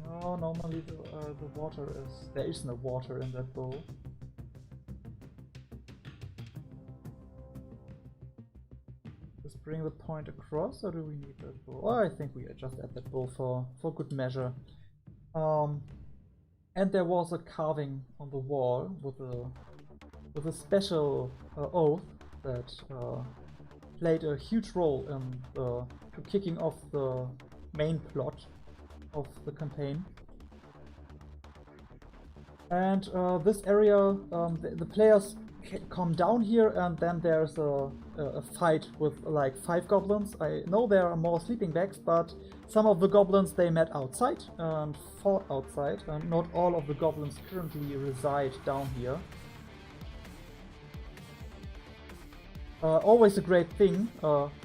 No, normally the water is... There is no water in that bowl. Just bring the point across, or do we need that bowl? Oh, I think we just add that bowl for good measure. And there was a carving on the wall with a special oath that played a huge role in to kicking off the main plot of the campaign. And this area, the players come down here, and then there's a fight with like 5 goblins. I know there are more sleeping bags, but some of the goblins they met outside and fought outside, and not all of the goblins currently reside down here. Always a great thing,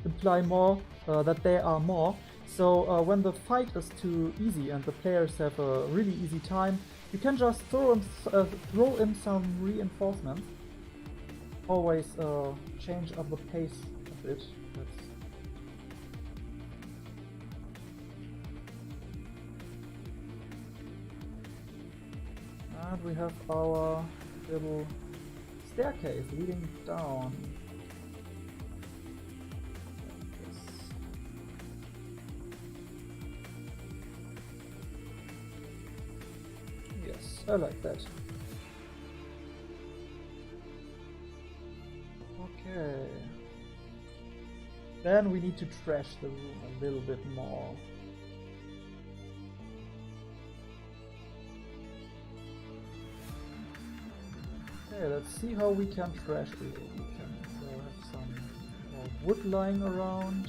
imply more that there are more. So when the fight is too easy and the players have a really easy time, you can just throw in some reinforcements. Always change up the pace a bit. And we have our little staircase leading down. Yes, I like that. Okay. Then we need to trash the room a little bit more. Okay, let's see how we can trash the room. We can have some more wood lying around.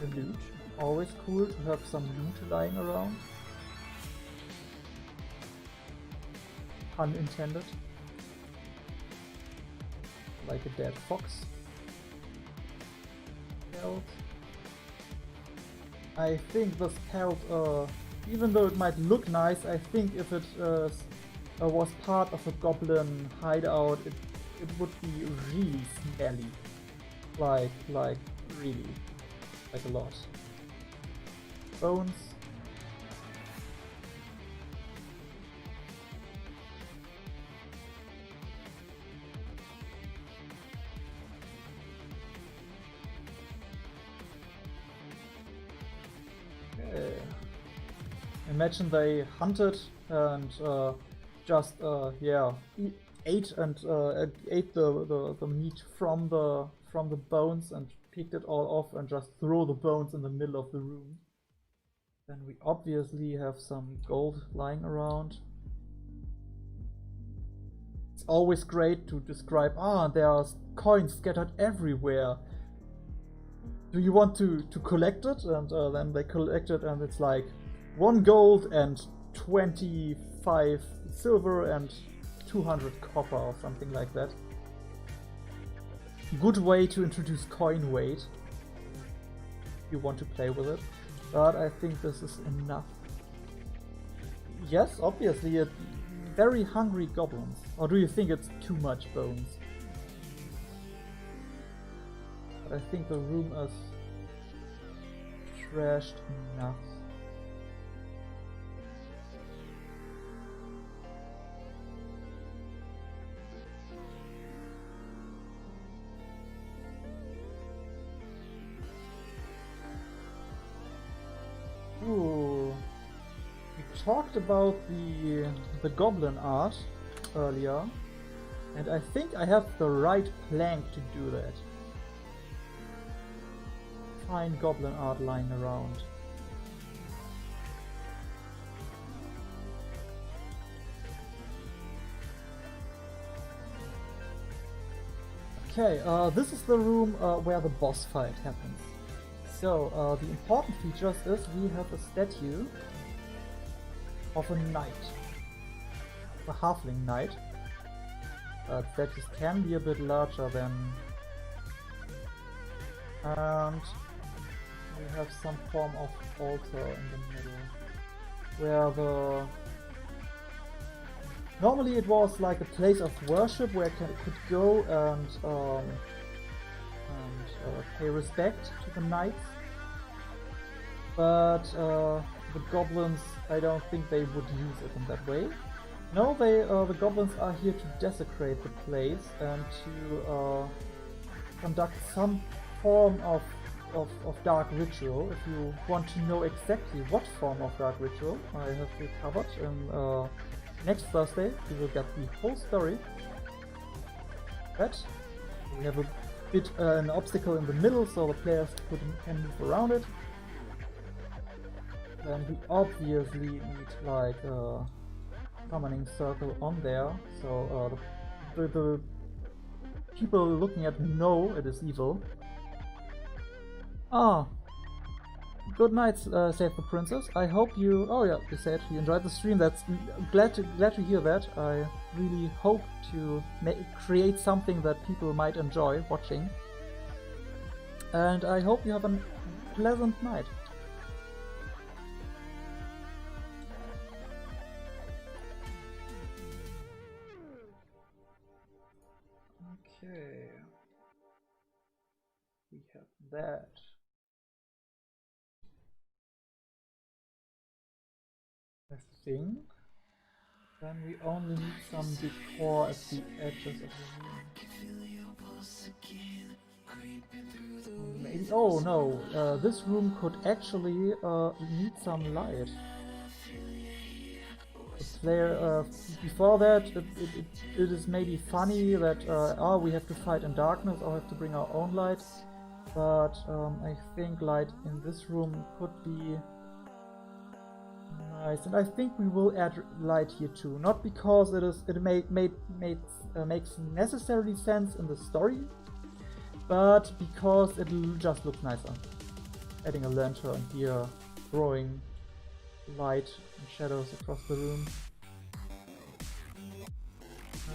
The loot. Always cool to have some loot lying around. Pun intended. Like a dead fox. Pelt. I think this pelt, even though it might look nice, I think if it was part of a goblin hideout, it would be really smelly. Like really. Like a lot. Bones. Imagine they hunted and just ate the meat from the bones and picked it all off and just throw the bones in the middle of the room. Then we obviously have some gold lying around. It's always great to describe, there are coins scattered everywhere. Do you want to collect it? And then they collect it, and it's like 1 gold and 25 silver and 200 copper or something like that. Good way to introduce coin weight if you want to play with it. But I think this is enough. Yes, obviously, very hungry goblins. Or do you think it's too much bones? But I think the room is trashed enough. Ooh. We talked about the goblin art earlier, and I think I have the right plank to do that. Fine goblin art lying around. Okay, this is the room where the boss fight happens. So, the important features is we have a statue of a knight, a halfling knight. Statues can be a bit larger than and we have some form of altar in the middle, where the... Normally it was like a place of worship where I could go and pay respect to the knights, but the goblins, I don't think they would use it in that way. No, the goblins are here to desecrate the place and to conduct some form of dark ritual. If you want to know exactly what form of dark ritual, I have you covered in next Thursday. You will get the whole story. But we have a bit an obstacle in the middle, so the players can move around it. Then we obviously need like a summoning circle on there, so the people looking at me know it is evil. Ah, good night, Save the Princess. I hope you... Oh yeah, you said you enjoyed the stream. That's glad to hear that. I really hope to create something that people might enjoy watching. And I hope you have a pleasant night. Okay. We have that. I think then we only need some decor at the edges of the room. Maybe, oh no, this room could actually need some light. The player, before that, it is maybe funny that oh, we have to fight in darkness or have to bring our own light, but I think light in this room could be nice, and I think we will add light here too. Not because it makes necessarily sense in the story, but because it just looks nicer. Adding a lantern here, throwing light and shadows across the room.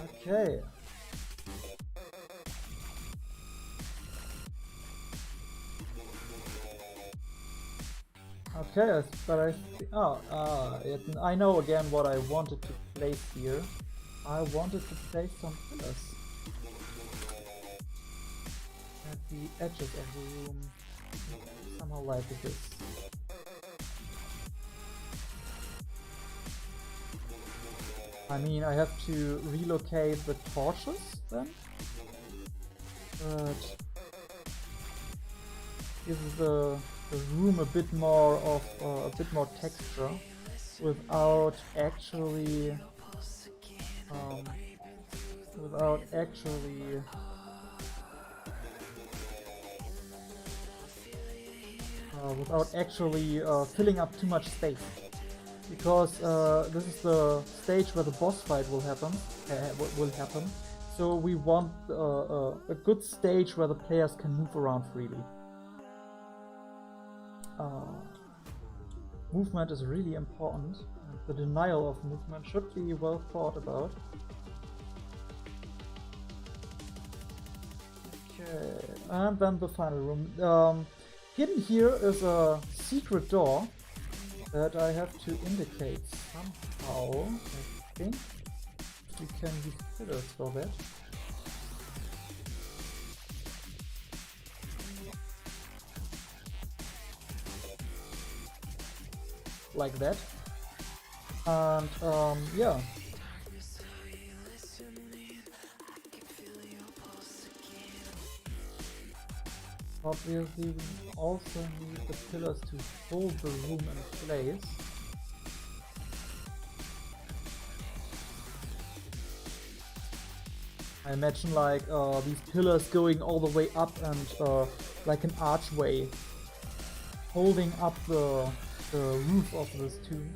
Okay. Okay, but I know again what I wanted to place here. I wanted to place some pillars at the edges of the room, somehow like this. I mean, I have to relocate the torches then, but gives the room a bit more of a bit more texture without actually filling up too much space, because this is the stage where the boss fight will happen. So we want a good stage where the players can move around freely. Movement is really important. The denial of movement should be well thought about. Okay, and then the final room. Hidden here is a secret door that I have to indicate somehow. I think we can use pillars for that. Like that. And yeah. Obviously, we also need the pillars to hold the room in place. I imagine like these pillars going all the way up and like an archway holding up the roof of this tomb.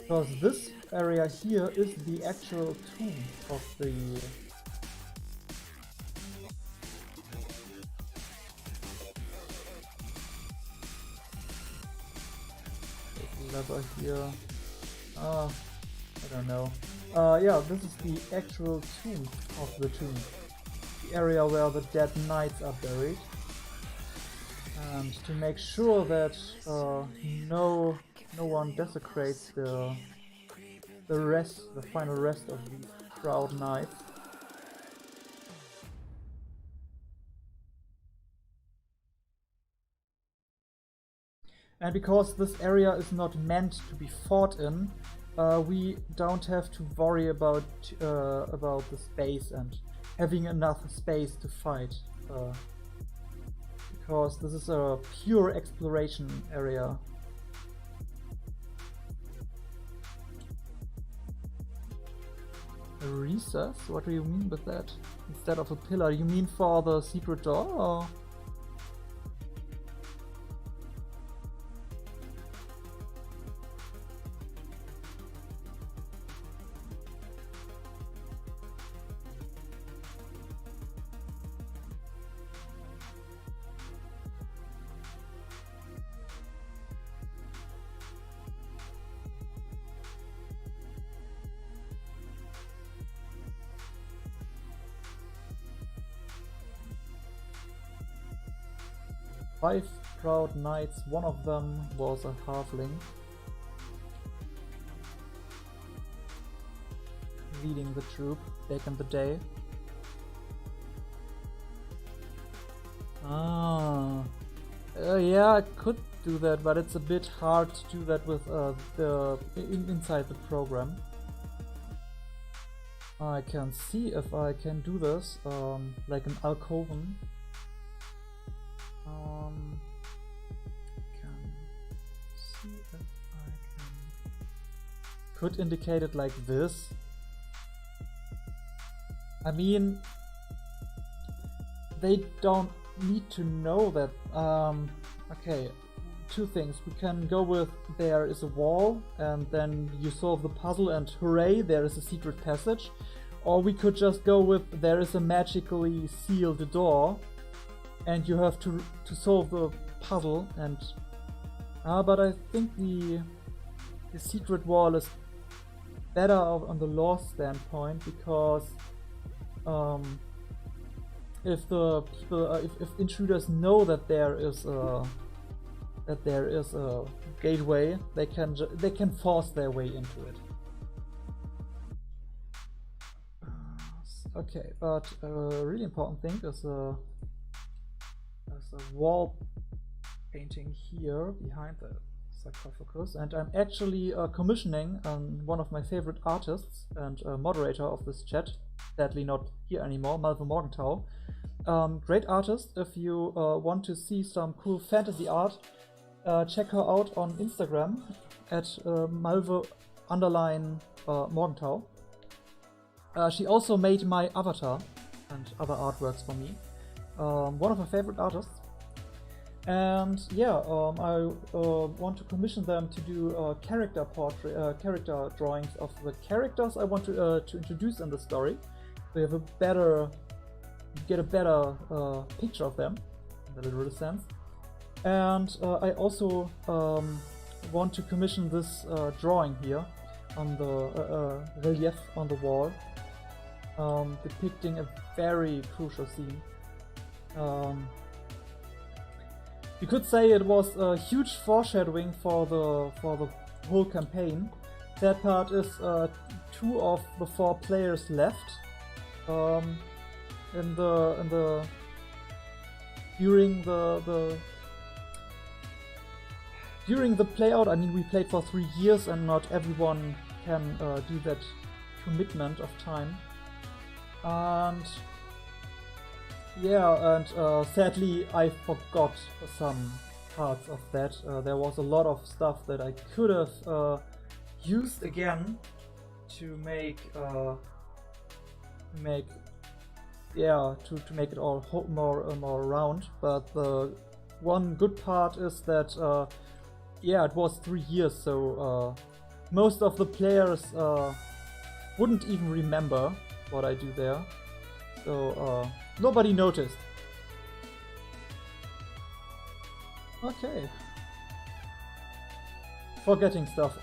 Because this area here is the actual tomb of the... lever here. I don't know. Yeah, this is the actual tomb of the tomb. The area where the dead knights are buried. And to make sure that no one desecrates the final rest of these proud knights. And because this area is not meant to be fought in, we don't have to worry about the space and having enough space to fight. Because this is a pure exploration area. A recess? What do you mean with that? Instead of a pillar, you mean for the secret door? Or? 5 proud knights, one of them was a halfling, leading the troop back in the day. Yeah, I could do that, but it's a bit hard to do that with inside the program. I can see if I can do this, like an alcoven. Can see if I can. Could indicate it like this. I mean, they don't need to know that. Okay, 2 things. We can go with there is a wall, and then you solve the puzzle, and hooray, there is a secret passage. Or we could just go with there is a magically sealed door, and you have to solve the puzzle. And but I think the secret wall is better on the lore standpoint, because if the people, if intruders know that there is a gateway, they can force their way into it. Okay, but a really important thing is a wall painting here behind the sarcophagus, and I'm actually commissioning one of my favorite artists and moderator of this chat, sadly not here anymore, Malve Morgenthau. Great artist. If you want to see some cool fantasy art, check her out on Instagram at Malve_Morgenthau. She also made my avatar and other artworks for me. One of my favorite artists. And yeah, I want to commission them to do character drawings of the characters I want to introduce in the story. So you have get a better picture of them in the literal sense. And I also want to commission this drawing here on the relief on the wall, depicting a very crucial scene. You could say it was a huge foreshadowing for the whole campaign. That part is 2 of the 4 players left. During the playout, I mean, we played for 3 years, and not everyone can do that commitment of time. And yeah, and sadly I forgot some parts of that. There was a lot of stuff that I could have used again to make it all more round. But the one good part is that yeah, it was 3 years, so most of the players wouldn't even remember what I do there. So nobody noticed. Okay. Forgetting stuff,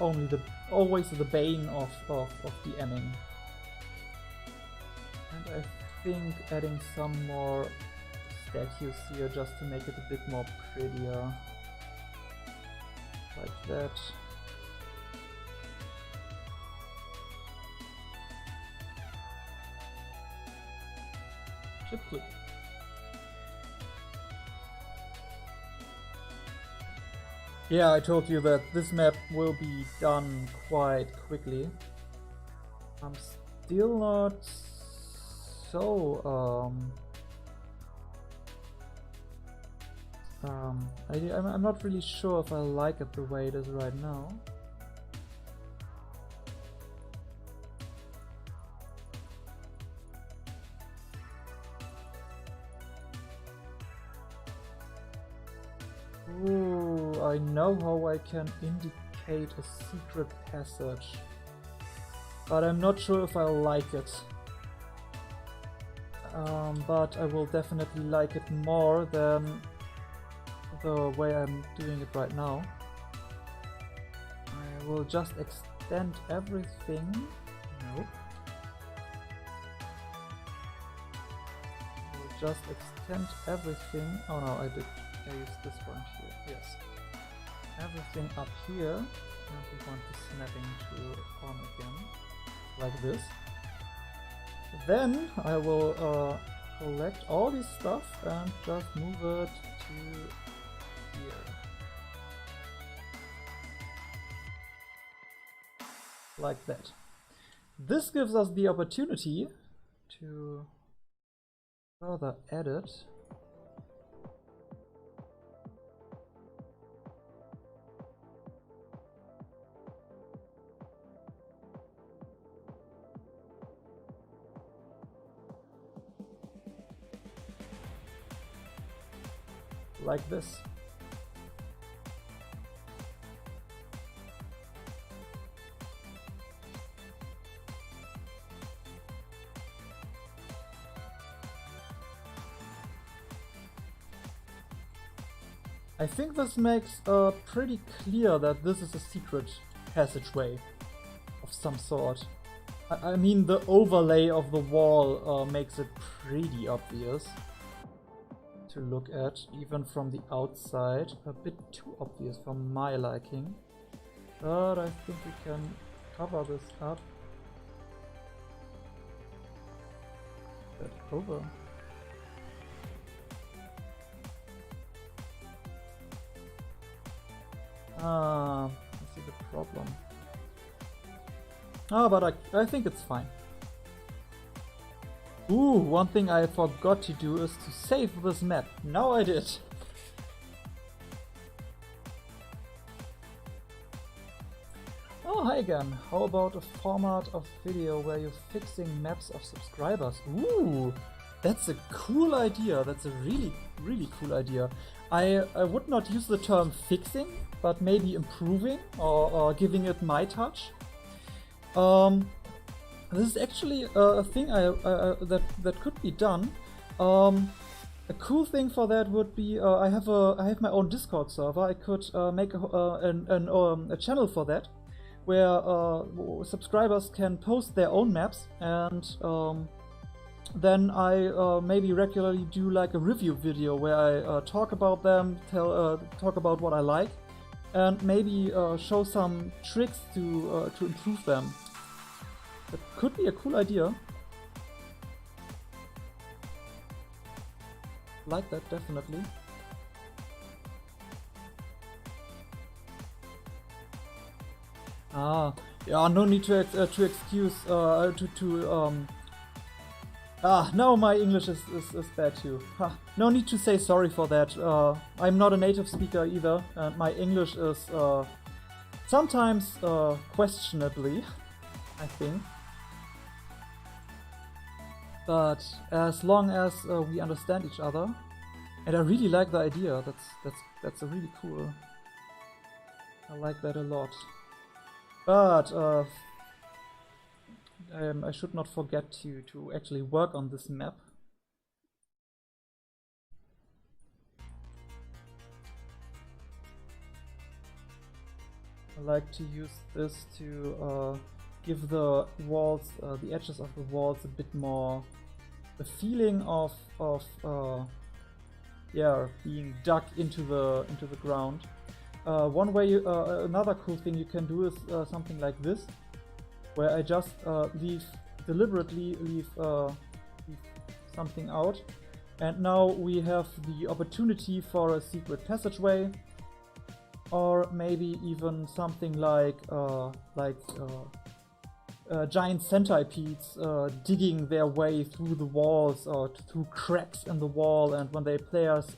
always the bane of DMing. And I think adding some more statues here just to make it a bit more prettier. Like that. Chip clip. Yeah, I told you that this map will be done quite quickly. I'm still not so I'm not really sure if I like it the way it is right now. Ooh, I know how I can indicate a secret passage, but I'm not sure if I like it. But I will definitely like it more than the way I'm doing it right now. I will just extend everything. Nope. I will just extend everything. Oh no, I used this one here. Yes. Everything up here. And we want the snapping to on again. Like this. Then I will collect all this stuff and just move it to here. Like that. This gives us the opportunity to further edit. Like this. I think this makes pretty clear that this is a secret passageway of some sort. I mean, the overlay of the wall makes it pretty obvious to look at, even from the outside. A bit too obvious for my liking, but I think we can cover this up. Get over. I see the problem. But I think it's fine. Ooh, one thing I forgot to do is to save this map. Now I did. Oh, hi again. How about a format of video where you're fixing maps of subscribers? Ooh, that's a cool idea. That's a really, really cool idea. I would not use the term fixing, but maybe improving or giving it my touch. This is actually a thing that could be done. A cool thing for that would be I have my own Discord server. I could make a channel for that, where subscribers can post their own maps, and then I maybe regularly do like a review video where I talk about them, talk about what I like, and maybe show some tricks to improve them. That could be a cool idea. Like that, definitely. Yeah, no need to excuse no, my English is bad too. No need to say sorry for that. I'm not a native speaker either, and my English is sometimes questionably, I think. But as long as we understand each other, and I really like the idea. That's a really cool. I like that a lot. But I should not forget to actually work on this map. I like to use this to give the walls, the edges of the walls, a bit more the feeling of yeah, being dug into the ground. One way, another cool thing you can do is something like this, where I just deliberately leave something out, and now we have the opportunity for a secret passageway, or maybe even something like giant centipedes digging their way through the walls or through cracks in the wall, and when the players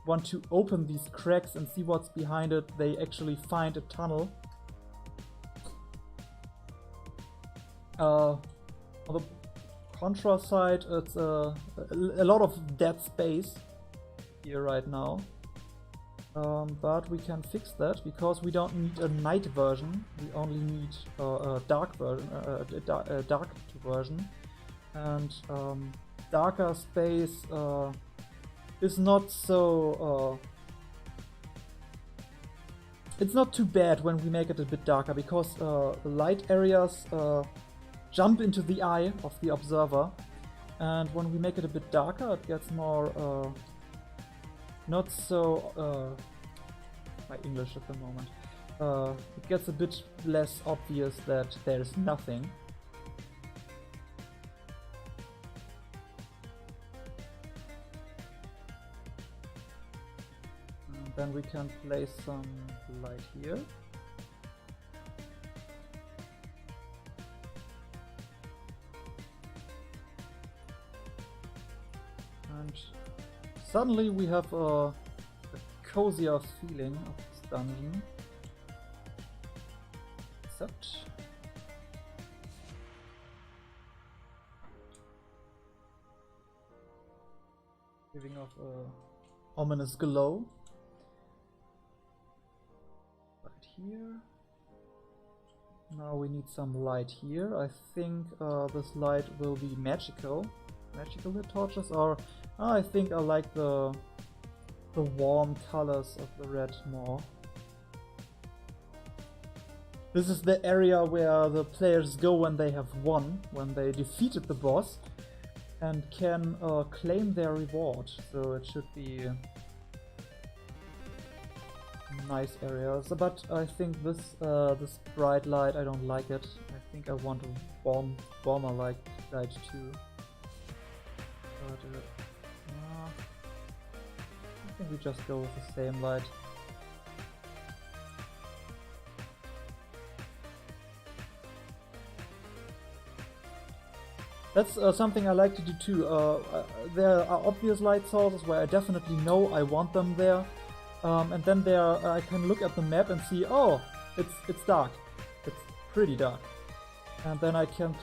want to open these cracks and see what's behind it, they actually find a tunnel. On the Contra side, it's a lot of dead space here right now. But we can fix that because we don't need a night version. We only need a dark version, dark version, and darker space is not so. It's not too bad when we make it a bit darker because the light areas jump into the eye of the observer, and when we make it a bit darker, it gets more. Not so, my English at the moment, it gets a bit less obvious that there's nothing. And then we can place some light here. And suddenly we have a cozier feeling of this dungeon. Except giving off a ominous glow. Right here. Now we need some light here. I think this light will be magical lit torches, or I think I like the warm colors of the red more. This is the area where the players go when they have won, when they defeated the boss, and can claim their reward. So it should be a nice area. So, but I think this this bright light, I don't like it. I think I want a warmer light too. But, I think we just go with the same light. That's something I like to do too. There are obvious light sources where I definitely know I want them there, and then I can look at the map and see, oh, it's dark, it's pretty dark, and then I can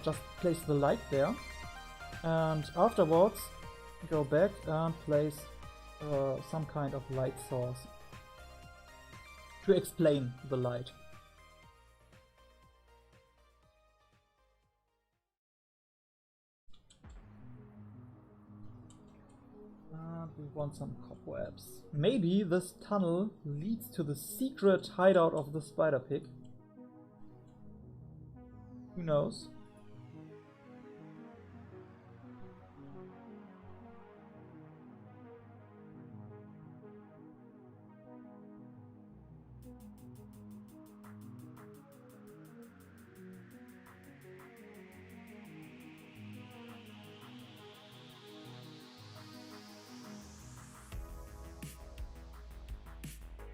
just place the light there, and afterwards go back and place some kind of light source to explain the light. And we want some cobwebs. Maybe this tunnel leads to the secret hideout of the spider pig. Who knows?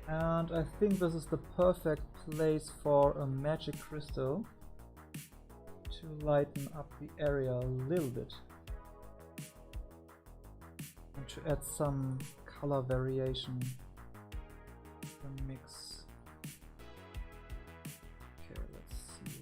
And I think this is the perfect place for a magic crystal to lighten up the area a little bit and to add some color variation to the mix. Okay, let's see.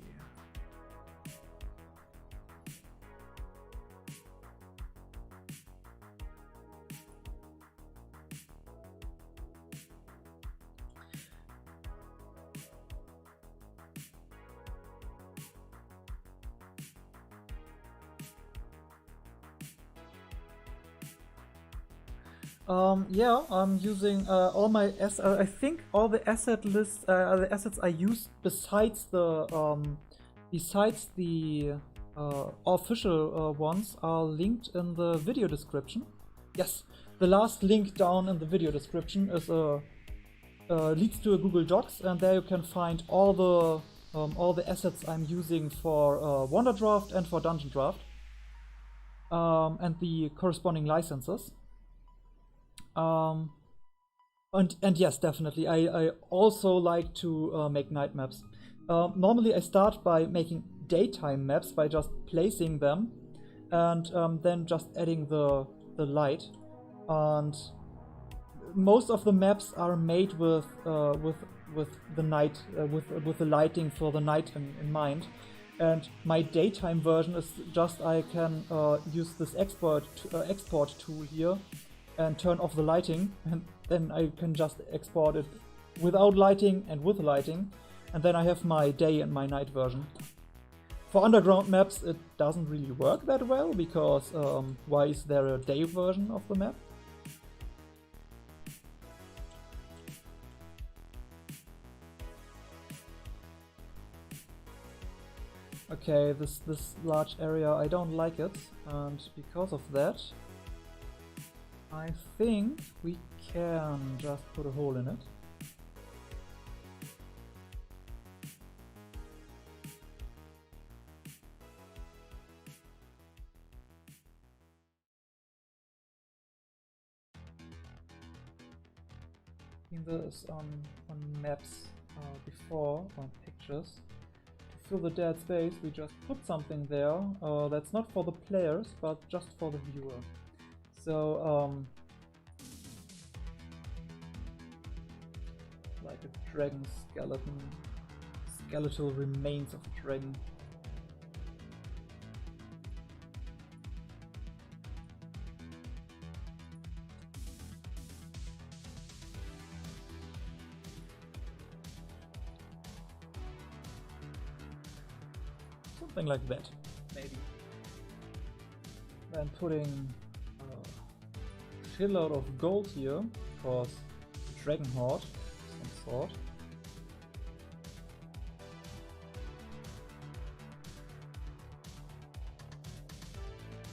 Yeah, I'm using all my I think all the asset lists, the assets I used besides the official ones are linked in the video description. Yes, the last link down in the video description is leads to a Google Docs, and there you can find all the assets I'm using for Wanderdraft and for Dungeondraft, and the corresponding licenses. And yes, definitely, I also like to make night maps. Normally I start by making daytime maps by just placing them and then just adding the light. And most of the maps are made with the night, with the lighting for the night in mind. And my daytime version is just I can use this export tool here and turn off the lighting, and then I can just export it without lighting and with lighting, and then I have my day and my night version. For underground maps it doesn't really work that well, because why is there a day version of the map? Okay, this large area, I don't like it, and because of that I think we can just put a hole in it. Seen this on maps before, on pictures. To fill the dead space, we just put something there. That's not for the players, but just for the viewer. So, like a dragon skeleton, skeletal remains of a dragon. Something like that, maybe. Then putting shitload of gold here, because dragon horde, some sort.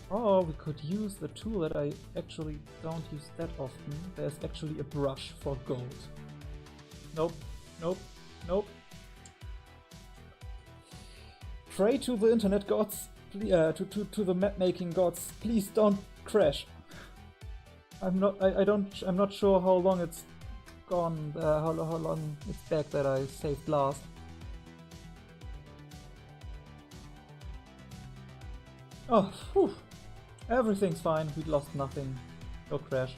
Or we could use the tool that I actually don't use that often. There's actually a brush for gold. Nope, nope, nope. Pray to the internet gods, to the map making gods, please don't crash. I'm not sure how long it's gone, how long it's back that I saved last. Oh, whew. Everything's fine, we lost nothing, no crash.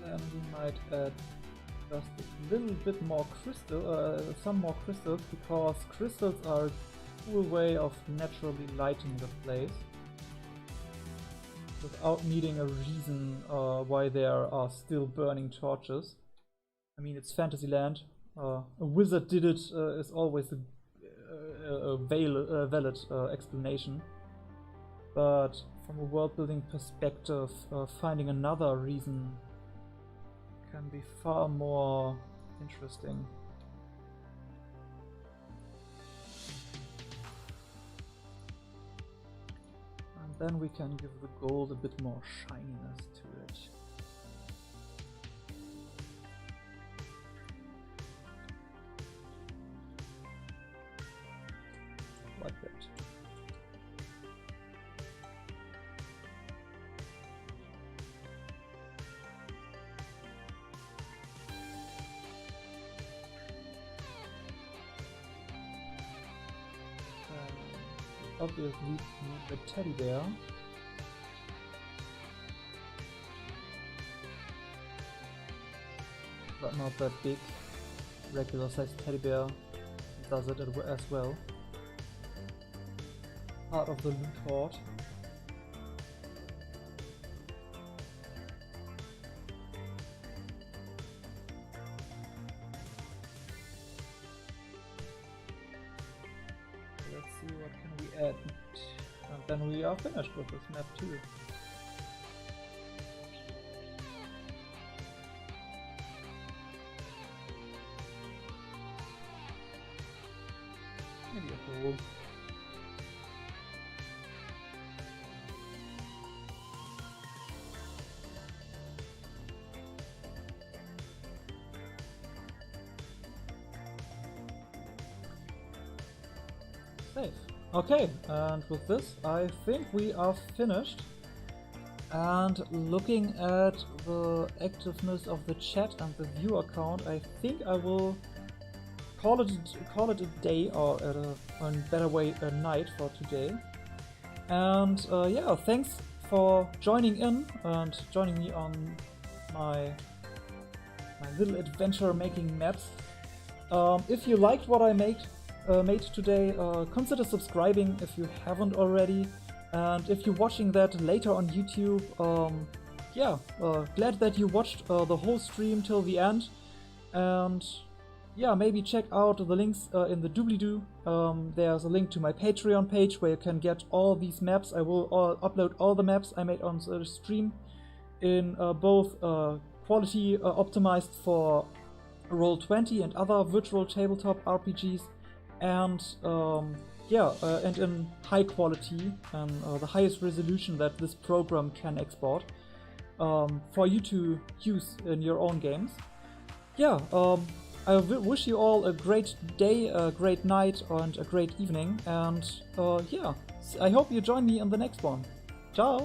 Then we might add just a little bit more crystal, some more crystals, because crystals are a cool way of naturally lighting the place without needing a reason why there are still burning torches. I mean, it's Fantasyland. A wizard did it is always a valid explanation. But from a world-building perspective, finding another reason can be far more interesting. And then we can give the gold a bit more shininess to it. Like that. Obviously need the teddy bear. But not that big. Regular sized teddy bear does it as well. Part of the loot hoard. then we are finished with this map too. Maybe a hole. Safe. Okay, and with this I think we are finished. And looking at the activeness of the chat and the viewer count, I think I will call it a day, or at a better way, a night for today. And yeah, thanks for joining in and joining me on my little adventure making maps. If you liked what I made today, consider subscribing if you haven't already. And if you're watching that later on YouTube, yeah, glad that you watched the whole stream till the end. And yeah, maybe check out the links in the doobly-doo. There's a link to my Patreon page where you can get all these maps. I will upload all the maps I made on the stream in both quality optimized for Roll20 and other virtual tabletop RPGs, and yeah, and in high quality and the highest resolution that this program can export for you to use in your own games. Yeah, I wish you all a great day, a great night, and a great evening. And yeah, I hope you join me in the next one. Ciao!